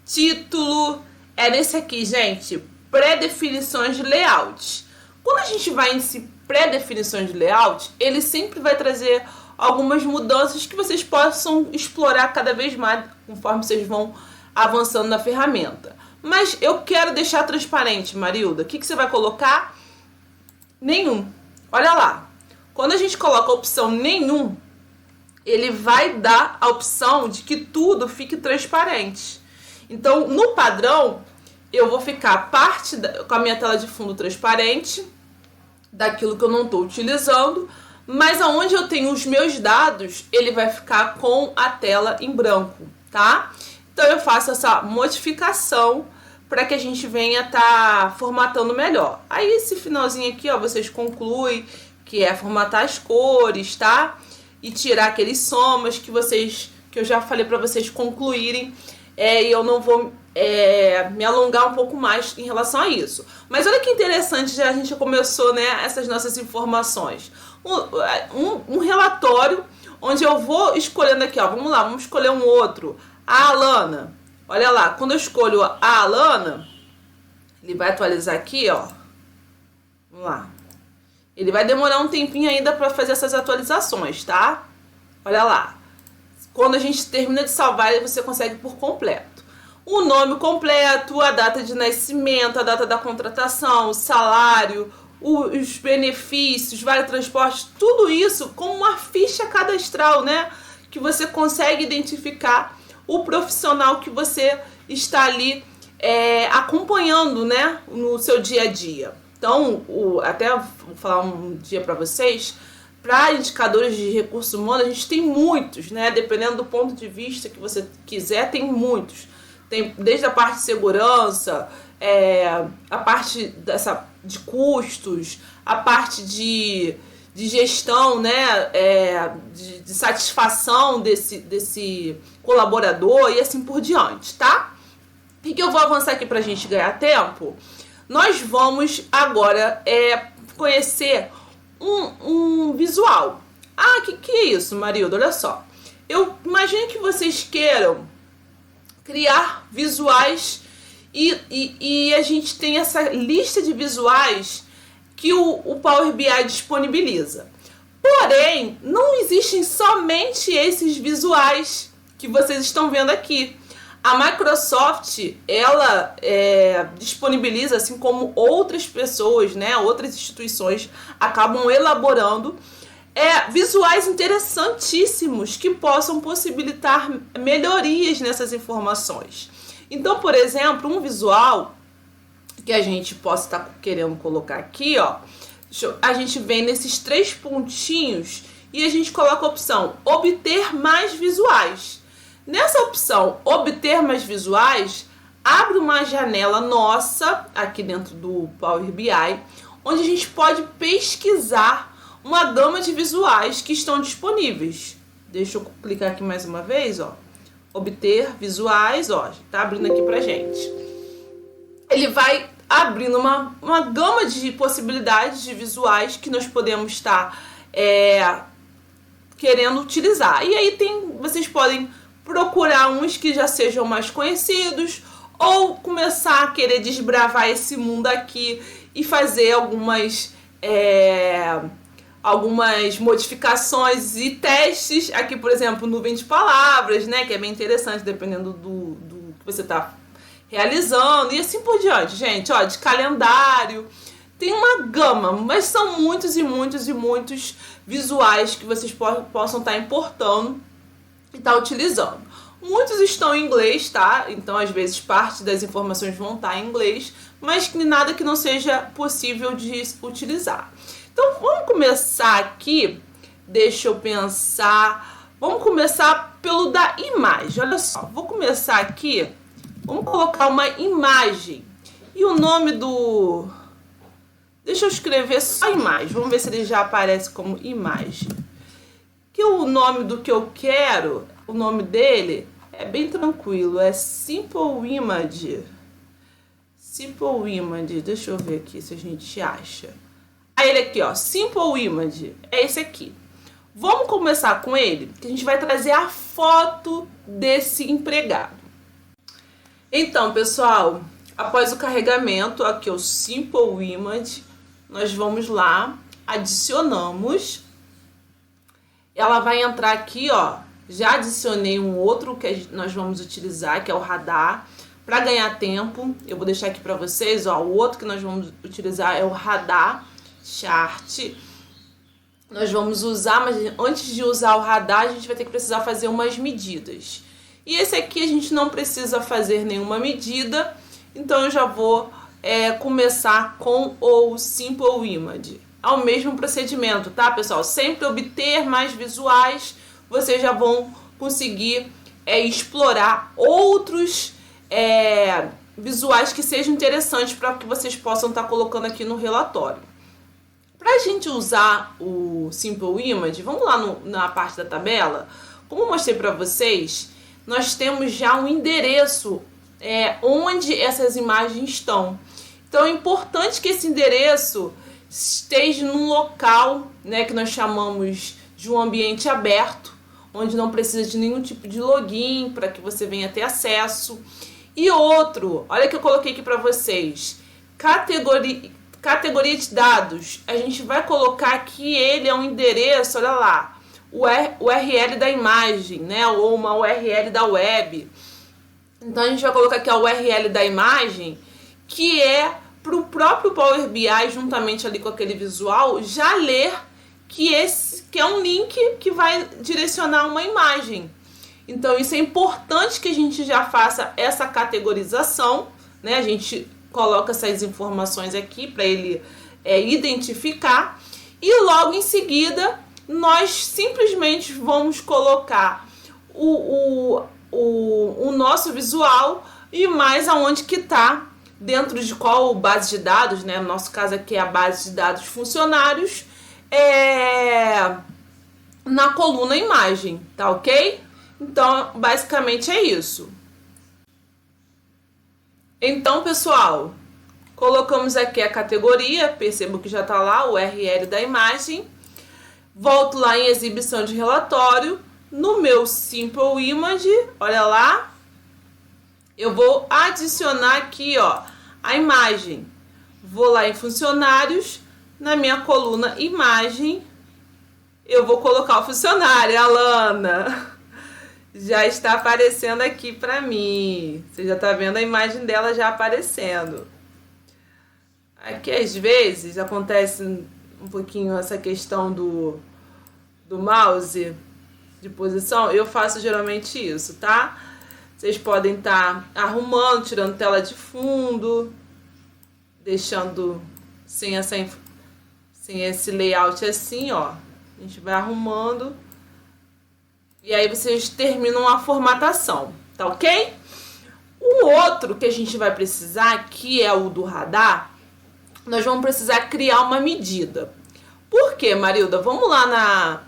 título. É nesse aqui, gente, pré-definições de layout. Quando a gente vai em pré-definições de layout, ele sempre vai trazer algumas mudanças que vocês possam explorar cada vez mais conforme vocês vão avançando na ferramenta. Mas eu quero deixar transparente, Marilda. O que você vai colocar? Nenhum. Olha lá. Quando a gente coloca a opção nenhum, ele vai dar a opção de que tudo fique transparente. Então, no padrão, eu vou ficar com a minha tela de fundo transparente, daquilo que eu não estou utilizando, mas aonde eu tenho os meus dados, ele vai ficar com a tela em branco, tá? Então, eu faço essa modificação para que a gente venha formatando melhor. Aí, esse finalzinho aqui, ó, vocês concluem que é formatar as cores, tá? E tirar aqueles somas que eu já falei para vocês concluírem. E eu não vou me alongar um pouco mais em relação a isso. Mas olha que interessante, já a gente começou, né, essas nossas informações. Um relatório onde eu vou escolhendo aqui, ó, vamos lá, vamos escolher um outro. A Alana, olha lá, quando eu escolho a Alana, ele vai atualizar aqui, ó. Vamos lá. Ele vai demorar um tempinho ainda para fazer essas atualizações, tá? Olha lá. Quando a gente termina de salvar, você consegue por completo. O nome completo, a data de nascimento, a data da contratação, o salário, os benefícios, vale transporte, tudo isso com uma ficha cadastral, né? Que você consegue identificar o profissional que você está ali acompanhando, né? No seu dia a dia. Então, até vou falar um dia para vocês. Para indicadores de recursos humanos, a gente tem muitos, né? Dependendo do ponto de vista que você quiser, tem muitos. Tem desde a parte de segurança, a parte de custos, a parte de gestão, né, de satisfação desse colaborador e assim por diante, tá? O que eu vou avançar aqui pra gente ganhar tempo? Nós vamos agora conhecer um visual. Ah, que é isso, Marilda? Olha só. Eu imagino que vocês queiram criar visuais e a gente tem essa lista de visuais que o Power BI disponibiliza. Porém, não existem somente esses visuais que vocês estão vendo aqui. A Microsoft, ela disponibiliza, assim como outras pessoas, né, outras instituições acabam elaborando visuais interessantíssimos que possam possibilitar melhorias nessas informações. Então, por exemplo, um visual que a gente possa estar querendo colocar aqui, ó, a gente vem nesses 3 pontinhos e a gente coloca a opção obter mais visuais. Nessa opção obter mais visuais, abre uma janela nossa aqui dentro do Power BI, onde a gente pode pesquisar uma gama de visuais que estão disponíveis. Deixa eu clicar aqui mais uma vez, ó. Obter visuais, ó, tá abrindo aqui pra gente. Ele vai abrindo uma gama de possibilidades de visuais que nós podemos estar querendo utilizar. E aí vocês podem procurar uns que já sejam mais conhecidos ou começar a querer desbravar esse mundo aqui e fazer algumas modificações e testes. Aqui, por exemplo, nuvem de palavras, né, que é bem interessante dependendo do que você está realizando e assim por diante, gente, ó, de calendário. Tem uma gama, mas são muitos e muitos e muitos visuais que vocês possam estar importando e estar utilizando. Muitos estão em inglês, tá? Então, às vezes, parte das informações vão estar em inglês, mas nada que não seja possível de utilizar. Então, vamos começar aqui, deixa eu pensar, vamos começar pelo da imagem. Olha só, vou começar aqui, vamos colocar uma imagem. E o nome do... Deixa eu escrever só imagem, vamos ver se ele já aparece como imagem. Que o nome do que eu quero, o nome dele é bem tranquilo, é Simple Image. Simple Image, deixa eu ver aqui se a gente acha. Aí ele aqui, ó, Simple Image, é esse aqui. Vamos começar com ele, que a gente vai trazer a foto desse empregado. Então, pessoal, após o carregamento, aqui o Simple Image, nós vamos lá, adicionamos. Ela vai entrar aqui, ó, já adicionei um outro que nós vamos utilizar, que é o radar. Para ganhar tempo, eu vou deixar aqui para vocês, ó, o outro que nós vamos utilizar é o radar chart. Nós vamos usar, mas antes de usar o radar, a gente vai ter que precisar fazer umas medidas. E esse aqui a gente não precisa fazer nenhuma medida, então eu já vou começar com o Simple Image. Ao mesmo procedimento, tá, pessoal? Sempre obter mais visuais, vocês já vão conseguir explorar outros visuais que sejam interessantes para que vocês possam estar colocando aqui no relatório. Para a gente usar o Simple Image, vamos lá na parte da tabela. Como eu mostrei para vocês, nós temos já um endereço onde essas imagens estão. Então é importante que esse endereço esteja num local, né, que nós chamamos de um ambiente aberto, onde não precisa de nenhum tipo de login para que você venha ter acesso. E outro, olha que eu coloquei aqui para vocês, categoria de dados, a gente vai colocar que ele é um endereço, olha lá, o URL da imagem, né, ou uma URL da web. Então a gente vai colocar aqui a URL da imagem, que é para o próprio Power BI, juntamente ali com aquele visual, já ler que é um link que vai direcionar uma imagem. Então isso é importante que a gente já faça essa categorização, né? A gente coloca essas informações aqui para ele identificar, e logo em seguida nós simplesmente vamos colocar o nosso visual e mais aonde que está dentro de qual base de dados, né? No nosso caso aqui é a base de dados funcionários, na coluna imagem, tá ok? Então, basicamente é isso. Então, pessoal, colocamos aqui a categoria, percebo que já está lá o URL da imagem. Volto lá em exibição de relatório, no meu Simple Image, olha lá, eu vou adicionar aqui, ó, a imagem. Vou lá em funcionários, na minha coluna imagem, eu vou colocar o funcionário, Alana. Já está aparecendo aqui para mim. Você já está vendo a imagem dela já aparecendo. Aqui às vezes acontece um pouquinho essa questão do mouse de posição. Eu faço geralmente isso, tá? Vocês podem estar arrumando, tirando tela de fundo, deixando sem esse layout assim, ó. A gente vai arrumando. E aí vocês terminam a formatação, tá ok? O outro que a gente vai precisar, que é o do radar, nós vamos precisar criar uma medida. Por quê, Marilda? Vamos lá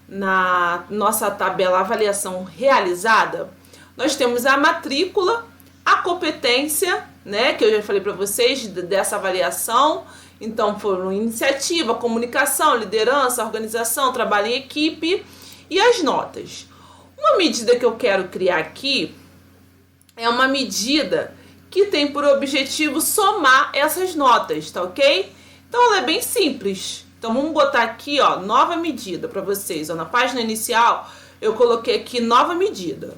na nossa tabela avaliação realizada. Nós temos a matrícula, a competência, né, que eu já falei para vocês dessa avaliação. Então foram iniciativa, comunicação, liderança, organização, trabalho em equipe e as notas. Uma medida que eu quero criar aqui é uma medida que tem por objetivo somar essas notas, tá ok? Então ela é bem simples. Então vamos botar aqui, ó, nova medida para vocês. Ó, na página inicial eu coloquei aqui nova medida,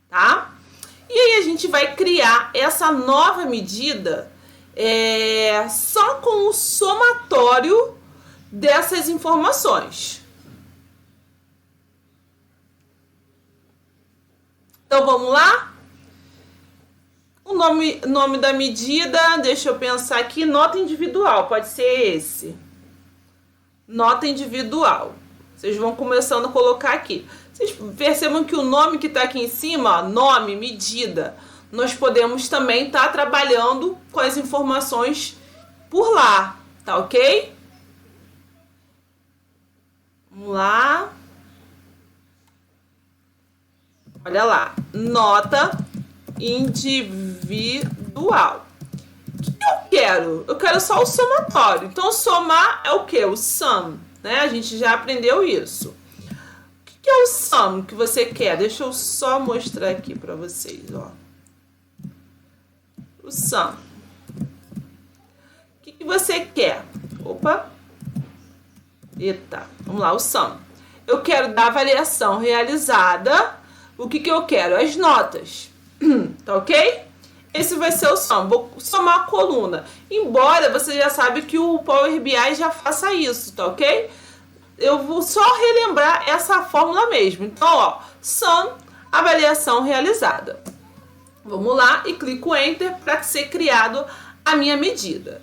tá? E aí a gente vai criar essa nova medida só com o somatório dessas informações. Então vamos lá? O nome da medida, deixa eu pensar aqui, nota individual, pode ser esse. Nota individual. Vocês vão começando a colocar aqui. Vocês percebam que o nome que está aqui em cima, ó, nome, medida, nós podemos também estar trabalhando com as informações por lá, tá ok? Vamos lá. Olha lá, nota individual. O que eu quero? Eu quero só o somatório. Então, somar é o quê? O sum, né? A gente já aprendeu isso. O que é o sum que você quer? Deixa eu só mostrar aqui para vocês, ó. O sum. O que você quer? Opa. Eita, vamos lá, o sum. Eu quero dar avaliação realizada. O que eu quero? As notas. Tá ok? Esse vai ser o sum. Vou somar a coluna. Embora você já sabe que o Power BI já faça isso, tá ok? Eu vou só relembrar essa fórmula mesmo. Então, ó, sum, avaliação realizada. Vamos lá e clico Enter para ser criado a minha medida.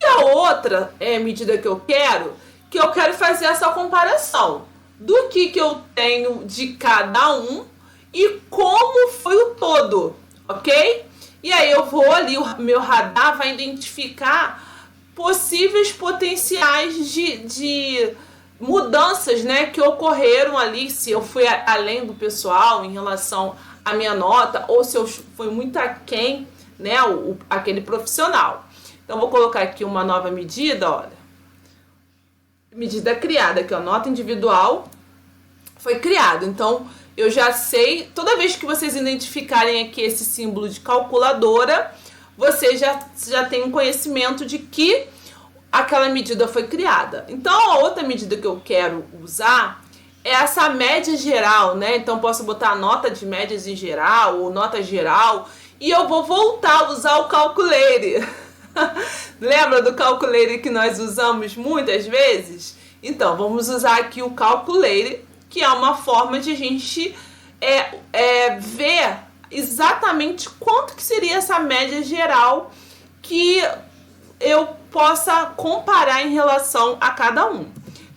E a outra medida que eu quero fazer essa comparação do que eu tenho de cada um e como foi o todo, ok? E aí eu vou ali, o meu radar vai identificar possíveis potenciais de mudanças, né, que ocorreram ali, se eu fui além do pessoal em relação à minha nota, ou se eu fui muito aquém, né, aquele profissional. Então vou colocar aqui uma nova medida, olha. Medida criada aqui, ó, nota individual foi criado. Então eu já sei, toda vez que vocês identificarem aqui esse símbolo de calculadora, você já tem um conhecimento de que aquela medida foi criada. Então a outra medida que eu quero usar é essa média geral, né? Então posso botar a nota de médias em geral ou nota geral e eu vou voltar a usar o Calculator. Lembra do Calculator que nós usamos muitas vezes? Então vamos usar aqui o Calculator, que é uma forma de a gente ver exatamente quanto que seria essa média geral que eu possa comparar em relação a cada um.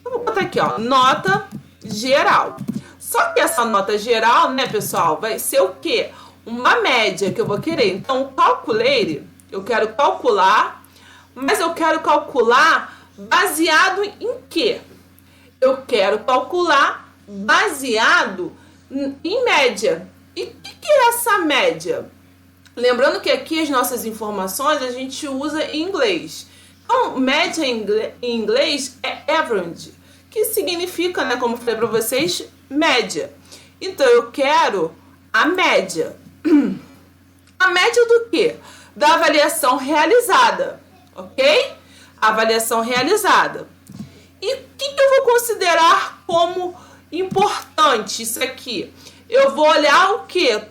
Eu vou botar aqui, ó, nota geral. Só que essa nota geral, né, pessoal, vai ser o quê? uma média que eu vou querer. Então, o calculate, eu quero calcular, mas eu quero calcular baseado em quê? Eu quero calcular baseado em média. E o que é essa média? Lembrando que aqui as nossas informações a gente usa em inglês. Então, média em inglês é average, que significa, né, como eu falei para vocês, média. Então, eu quero a média. A média do quê? Da avaliação realizada, ok? Avaliação realizada. E o que eu vou considerar como importante isso aqui? Eu vou olhar o quê?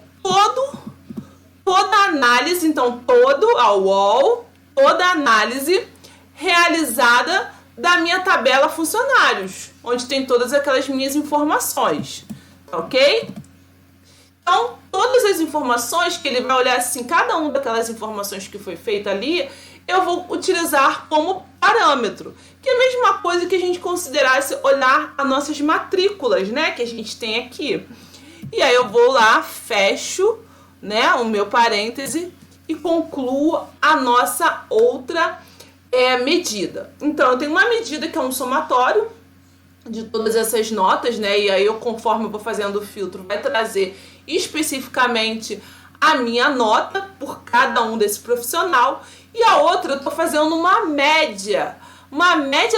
Toda análise, então toda análise realizada da minha tabela funcionários, onde tem todas aquelas minhas informações, ok? Então, todas as informações que ele vai olhar assim, cada uma daquelas informações que foi feita ali, eu vou utilizar como parâmetro, que é a mesma coisa que a gente considerasse olhar as nossas matrículas, né, que a gente tem aqui. E aí eu vou lá, fecho, né, o meu parêntese e concluo a nossa outra medida. Então, eu tenho uma medida que é um somatório de todas essas notas, né, e aí eu, conforme eu vou fazendo o filtro, vai trazer especificamente a minha nota por cada um desse profissional. E a outra, eu tô fazendo uma média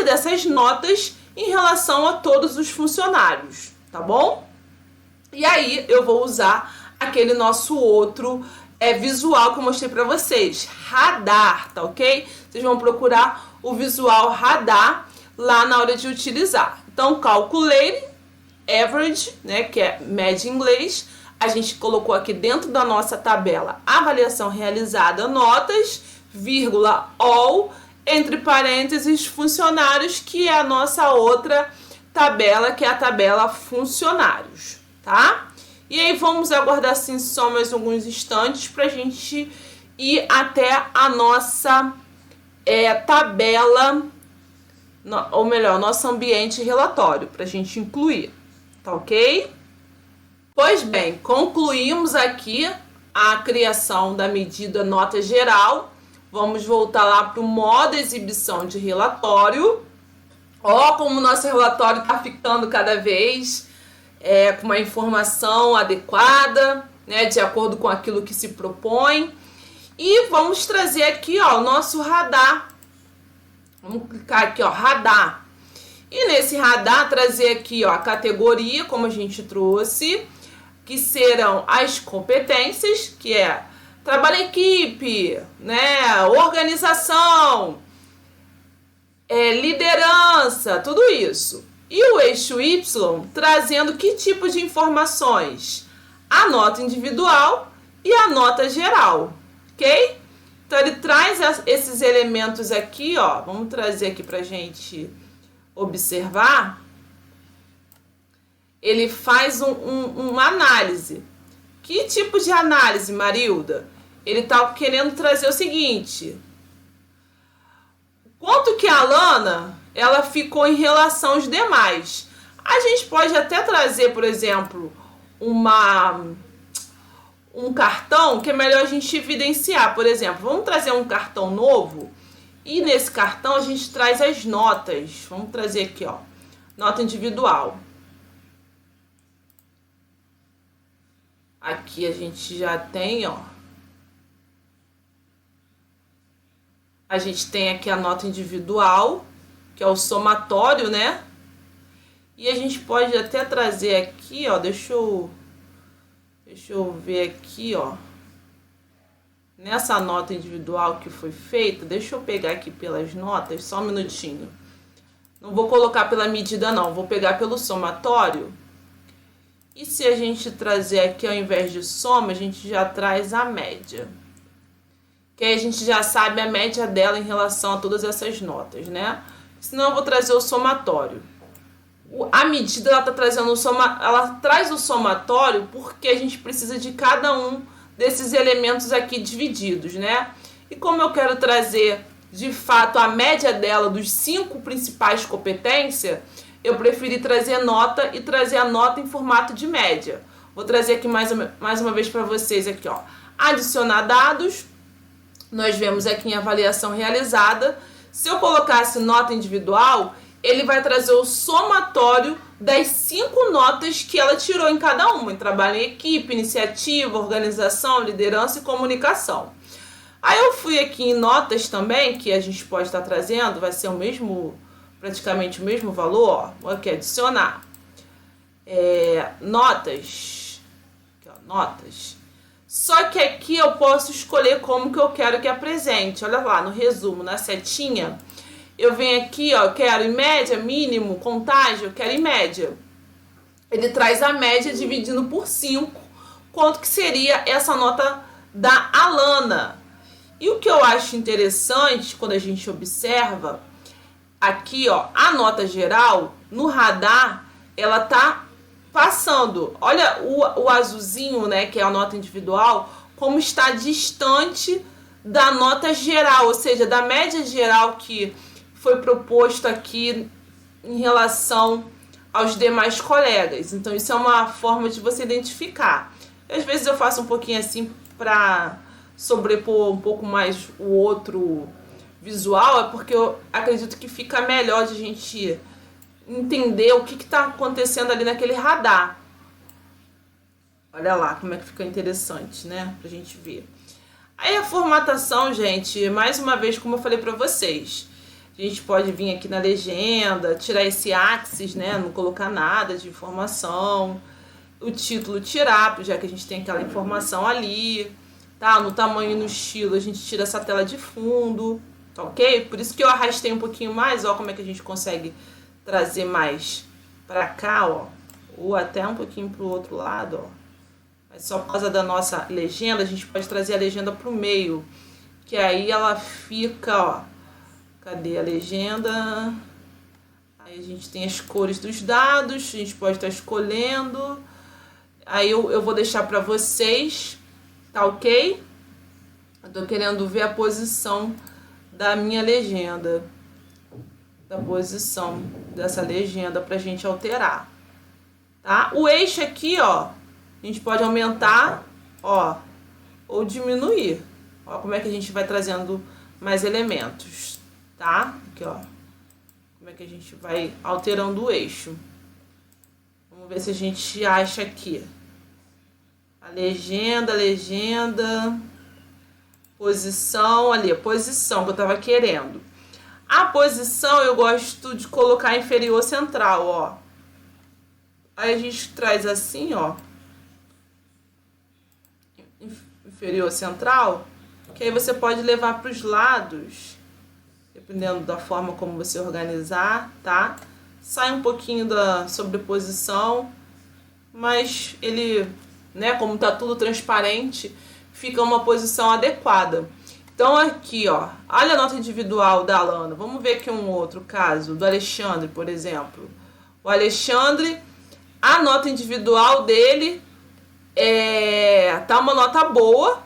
dessas notas em relação a todos os funcionários, tá bom? E aí eu vou usar aquele nosso outro visual que eu mostrei pra vocês, radar, tá ok? Vocês vão procurar o visual radar lá na hora de utilizar. Então, calculate, average, né, que é média em inglês, a gente colocou aqui dentro da nossa tabela avaliação realizada, notas, vírgula, all, entre parênteses, funcionários, que é a nossa outra tabela, que é a tabela funcionários, tá? E aí vamos aguardar assim só mais alguns instantes para a gente ir até a nossa tabela, ou melhor, nosso ambiente relatório, para a gente incluir, tá ok? Pois bem, concluímos aqui a criação da medida nota geral. Vamos voltar lá para o modo exibição de relatório. Ó, como o nosso relatório está ficando cada vez com uma informação adequada, né, de acordo com aquilo que se propõe. E vamos trazer aqui, ó, o nosso radar. Vamos clicar aqui, ó, radar. E nesse radar trazer aqui, ó, a categoria, como a gente trouxe, que serão as competências, que é trabalho em equipe, né, organização, liderança, tudo isso. E o eixo Y trazendo que tipo de informações? A nota individual e a nota geral, ok? Então ele traz esses elementos aqui, ó, vamos trazer aqui pra gente observar. Ele faz uma análise. Que tipo de análise, Marilda? Ele está querendo trazer o seguinte: quanto que a Alana ela ficou em relação aos demais. A gente pode até trazer, por exemplo, um cartão que é melhor a gente evidenciar. Por exemplo, vamos trazer um cartão novo e nesse cartão a gente traz as notas. Vamos trazer aqui, ó, nota individual. Aqui a gente já tem, ó. A gente tem aqui a nota individual, que é o somatório, né? E a gente pode até trazer aqui, ó, deixa eu ver aqui, ó. Nessa nota individual que foi feita, deixa eu pegar aqui pelas notas, só um minutinho. Não vou colocar pela medida não, vou pegar pelo somatório. E se a gente trazer aqui, ao invés de soma, a gente já traz a média. Que aí a gente já sabe a média dela em relação a todas essas notas, né? Senão eu vou trazer o somatório. A medida, ela tá trazendo ela traz o somatório porque a gente precisa de cada um desses elementos aqui divididos, né? E como eu quero trazer, de fato, a média dela dos 5 principais competências, eu preferi trazer nota e trazer a nota em formato de média. Vou trazer aqui mais uma vez para vocês aqui, ó. Adicionar dados. Nós vemos aqui em avaliação realizada. Se eu colocasse nota individual, ele vai trazer o somatório das 5 notas que ela tirou em cada uma, em trabalho em equipe, iniciativa, organização, liderança e comunicação. Aí eu fui aqui em notas também, que a gente pode estar trazendo, vai ser o mesmo, praticamente o mesmo valor, ó. Vou aqui adicionar. Notas. Aqui, ó, notas. Só que aqui eu posso escolher como que eu quero que apresente. Olha lá, no resumo, na setinha, eu venho aqui, ó, quero em média, mínimo, contagem, eu quero em média. Ele traz a média dividindo por 5, quanto que seria essa nota da Alana. E o que eu acho interessante, quando a gente observa, aqui, ó, a nota geral, no radar, ela tá passando. Olha o azulzinho, né, que é a nota individual, como está distante da nota geral, ou seja, da média geral que foi proposto aqui em relação aos demais colegas. Então, isso é uma forma de você identificar. Às vezes eu faço um pouquinho assim para sobrepor um pouco mais o outro visual, é porque eu acredito que fica melhor de a gente entender o que está acontecendo ali naquele radar. Olha lá como é que fica interessante, né? Pra gente ver. Aí a formatação, gente, mais uma vez, como eu falei pra vocês, a gente pode vir aqui na legenda, tirar esse axis, né? Não colocar nada de informação. O título tirar, já que a gente tem aquela informação ali, tá? No tamanho e no estilo, a gente tira essa tela de fundo, tá ok? Por isso que eu arrastei um pouquinho mais, ó, como é que a gente consegue trazer mais pra cá, ó, ou até um pouquinho pro outro lado, ó. Mas só por causa da nossa legenda, a gente pode trazer a legenda pro meio, que aí ela fica, ó, cadê a legenda? Aí a gente tem as cores dos dados, a gente pode estar escolhendo. Aí eu vou deixar pra vocês, tá ok? Eu tô querendo ver a posição da minha legenda, da posição dessa legenda pra gente alterar, tá? O eixo aqui, ó, a gente pode aumentar, ó, ou diminuir. Ó, como é que a gente vai trazendo mais elementos, tá? Aqui, ó, como é que a gente vai alterando o eixo. Vamos ver se a gente acha aqui. A legenda, posição, ali, a posição que eu tava querendo. A posição eu gosto de colocar inferior central, ó. Aí a gente traz assim, ó. Inferior central. Que aí você pode levar para os lados, dependendo da forma como você organizar, tá? Sai um pouquinho da sobreposição, mas ele, né, como tá tudo transparente, fica uma posição adequada. Então aqui, ó, olha a nota individual da Alana. Vamos ver aqui um outro caso, do Alexandre, por exemplo. O Alexandre, a nota individual dele tá uma nota boa.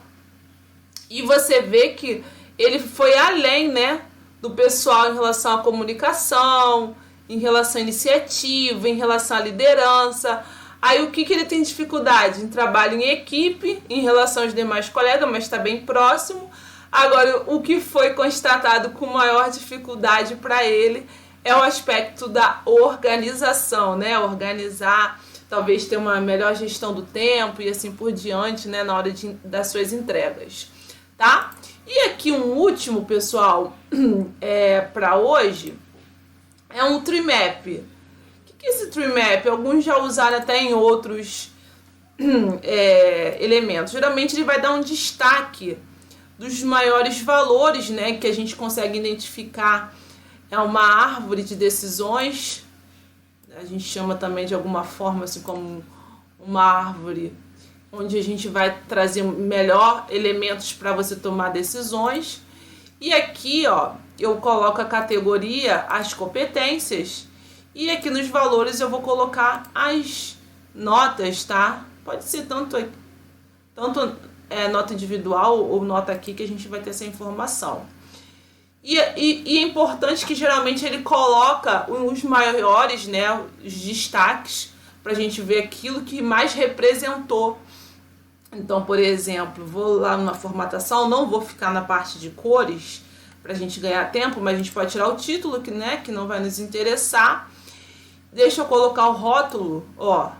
E você vê que ele foi além, né, do pessoal em relação à comunicação, em relação à iniciativa, em relação à liderança. Aí o que ele tem dificuldade? Em trabalho em equipe, em relação aos demais colegas, mas está bem próximo. Agora, o que foi constatado com maior dificuldade para ele é o aspecto da organização, né? Organizar, talvez ter uma melhor gestão do tempo e assim por diante, né? Na hora das suas entregas, tá? E aqui um último, pessoal, para hoje, é um tree map. O que é esse tree map? Alguns já usaram até em outros elementos. Geralmente ele vai dar um destaque dos maiores valores, né, que a gente consegue identificar. É uma árvore de decisões, a gente chama também de alguma forma assim como uma árvore onde a gente vai trazer melhor elementos para você tomar decisões. E aqui, ó, eu coloco a categoria, as competências, e aqui nos valores eu vou colocar as notas, tá? Pode ser tanto nota individual ou nota aqui que a gente vai ter essa informação. E é importante que geralmente ele coloca os maiores, né, os destaques, pra gente ver aquilo que mais representou. Então, por exemplo, vou lá numa formatação, não vou ficar na parte de cores pra gente ganhar tempo, mas a gente pode tirar o título, que não vai nos interessar. Deixa eu colocar o rótulo, ó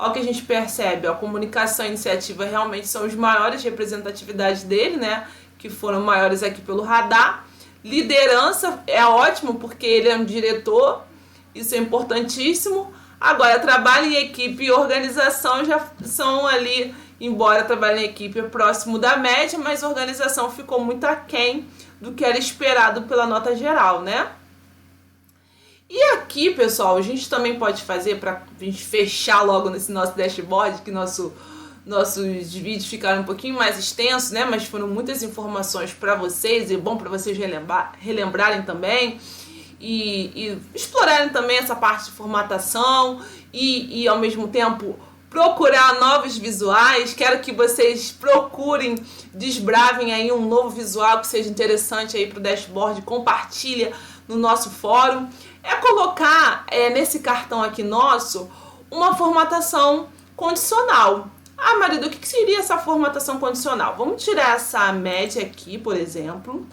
o que a gente percebe, ó, comunicação e iniciativa realmente são os maiores representatividades dele, né, que foram maiores aqui pelo radar. Liderança é ótimo, porque ele é um diretor, isso é importantíssimo. Agora, trabalho em equipe e organização já são ali, embora trabalho em equipe é próximo da média, mas a organização ficou muito aquém do que era esperado pela nota geral, né? E aqui, pessoal, a gente também pode fazer, para a gente fechar logo nesse nosso dashboard, que nossos vídeos ficaram um pouquinho mais extensos, né? Mas foram muitas informações para vocês, e é bom para vocês relembrarem também e explorarem também essa parte de formatação e ao mesmo tempo procurar novos visuais. Quero que vocês procurem, desbravem aí um novo visual que seja interessante aí para o dashboard, compartilha no nosso fórum. É colocar nesse cartão aqui nosso uma formatação condicional. Ah, marido, o que seria essa formatação condicional? Vamos tirar essa média aqui, por exemplo,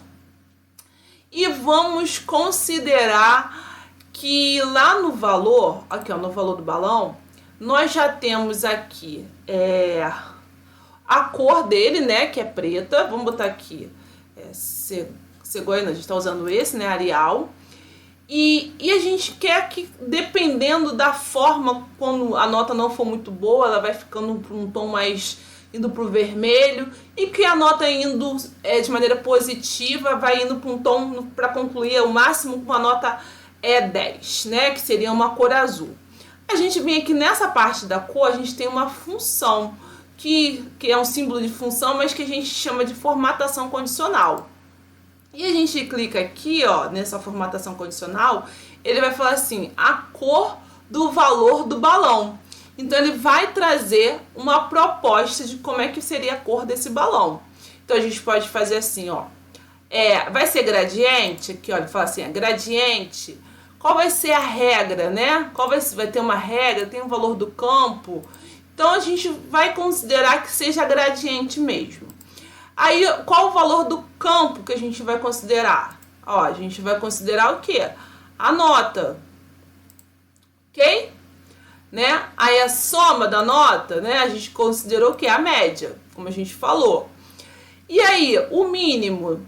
e vamos considerar que lá no valor, aqui ó, no valor do balão, nós já temos aqui a cor dele, né, que é preta. Vamos botar aqui cegonha, a gente está usando esse, né, Arial. E a gente quer que, dependendo da forma, quando a nota não for muito boa, ela vai ficando para um tom mais indo para o vermelho, e que a nota indo de maneira positiva vai indo para um tom, para concluir o máximo com a nota 10, né, que seria uma cor azul. A gente vem aqui nessa parte da cor, a gente tem uma função que é um símbolo de função, mas que a gente chama de formatação condicional. E a gente clica aqui, ó, nessa formatação condicional, ele vai falar assim, a cor do valor do balão. Então ele vai trazer uma proposta de como é que seria a cor desse balão. Então a gente pode fazer assim, ó, vai ser gradiente, aqui ó, ele fala assim, gradiente, qual vai ser a regra, né? Vai ter uma regra, tem um valor do campo. Então a gente vai considerar que seja gradiente mesmo. Aí, qual o valor do campo que a gente vai considerar? Ó, a gente vai considerar o quê? A nota. Ok? Né? Aí a soma da nota, né? A gente considerou o quê? A média, como a gente falou. E aí, o mínimo,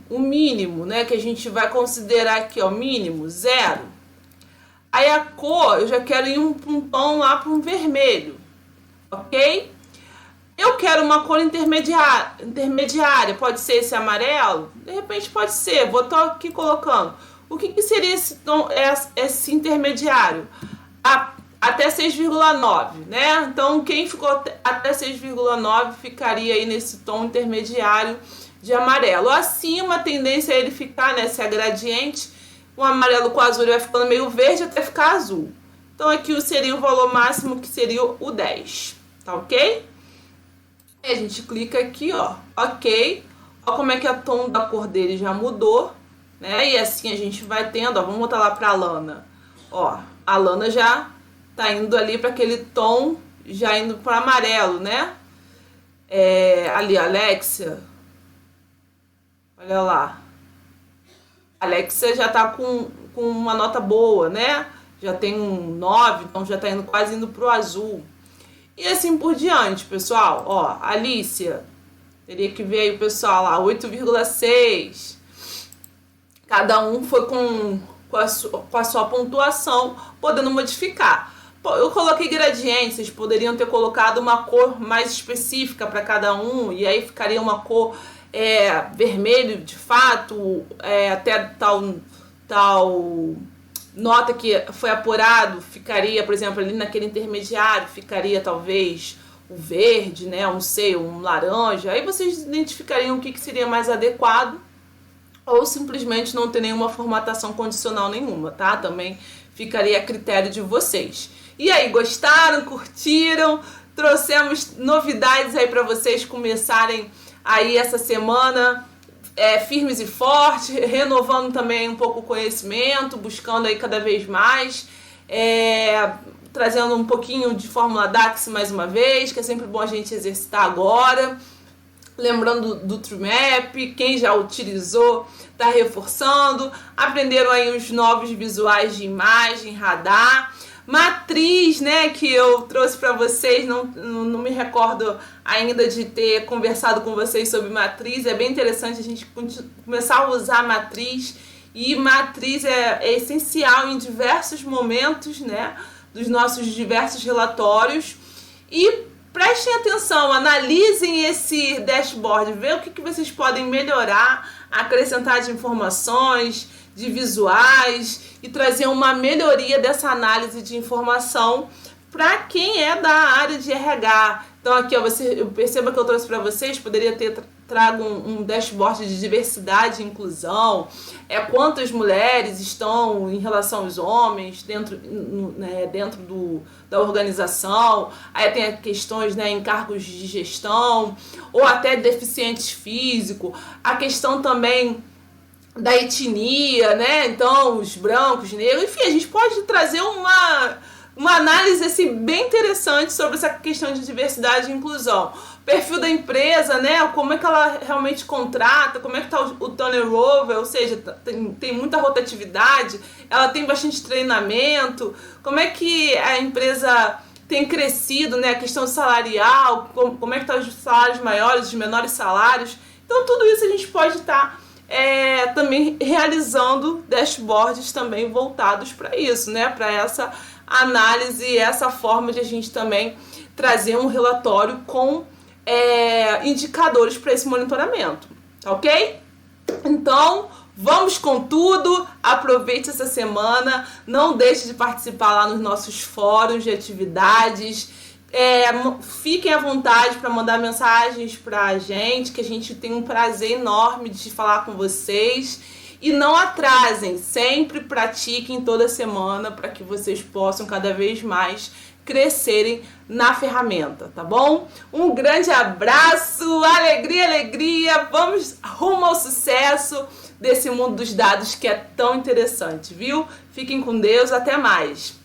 né? Que a gente vai considerar aqui, ó, mínimo, 0. Aí a cor, eu já quero ir um tom lá para um vermelho. Ok? Eu quero uma cor intermediária, pode ser esse amarelo? De repente pode ser, vou estar aqui colocando. O que seria esse tom, esse intermediário? Até 6,9, né? Então quem ficou até 6,9 ficaria aí nesse tom intermediário de amarelo. Acima a tendência é ele ficar, né, se é gradiente, o amarelo com azul ele vai ficando meio verde até ficar azul. Então aqui seria o valor máximo, que seria o 10, tá ok? A gente clica aqui, ó, ok, ó como é que o tom da cor dele já mudou, né, e assim a gente vai tendo, ó, vamos botar lá pra lana, ó, a lana já tá indo ali para aquele tom, já indo para amarelo, né, ali, Alexia, olha lá, Alexia já tá com uma nota boa, né, já tem um 9, então já tá indo quase indo pro azul. E assim por diante, pessoal. Ó, Alicia, teria que ver aí o pessoal lá, 8,6. Cada um foi com a sua pontuação, podendo modificar. Eu coloquei gradiente, vocês poderiam ter colocado uma cor mais específica para cada um, e aí ficaria uma cor vermelho, de fato, até tal nota que foi apurado, ficaria, por exemplo, ali naquele intermediário, ficaria talvez o verde, né, não sei, um laranja. Aí vocês identificariam o que seria mais adequado, ou simplesmente não ter nenhuma formatação condicional nenhuma, tá? Também ficaria a critério de vocês. E aí, gostaram? Curtiram? Trouxemos novidades aí para vocês começarem aí essa semana firmes e fortes, renovando também um pouco o conhecimento, buscando aí cada vez mais, trazendo um pouquinho de Fórmula DAX mais uma vez, que é sempre bom a gente exercitar agora. Lembrando do TrueMap, quem já utilizou está reforçando. Aprenderam aí os novos visuais de imagem, radar. Matriz, né, que eu trouxe para vocês, não me recordo ainda de ter conversado com vocês sobre matriz. É bem interessante a gente começar a usar matriz. E matriz é essencial em diversos momentos, né, dos nossos diversos relatórios. E prestem atenção, analisem esse dashboard, vê o que vocês podem melhorar, acrescentar de informações, de visuais e trazer uma melhoria dessa análise de informação para quem é da área de RH. Então aqui, ó, eu perceba que eu trouxe para vocês, poderia ter trago um dashboard de diversidade e inclusão, quantas mulheres estão em relação aos homens dentro da organização, aí tem questões, né, em cargos de gestão, ou até deficientes físicos, a questão também da etnia, né, então os brancos, negros, enfim, a gente pode trazer uma análise assim, bem interessante sobre essa questão de diversidade e inclusão. Perfil da empresa, né? Como é que ela realmente contrata, como é que está o turnover, ou seja, tem muita rotatividade, ela tem bastante treinamento, como é que a empresa tem crescido, né? A questão salarial, como é que estão os salários maiores, os menores salários. Então tudo isso a gente pode estar também realizando dashboards também voltados para isso, né? Para essa análise e essa forma de a gente também trazer um relatório com indicadores para esse monitoramento, ok? Então, vamos com tudo, aproveite essa semana, não deixe de participar lá nos nossos fóruns de atividades, fiquem à vontade para mandar mensagens para a gente, que a gente tem um prazer enorme de falar com vocês. E não atrasem, sempre pratiquem toda semana para que vocês possam cada vez mais crescerem na ferramenta, tá bom? Um grande abraço, alegria, alegria, vamos rumo ao sucesso desse mundo dos dados que é tão interessante, viu? Fiquem com Deus, até mais!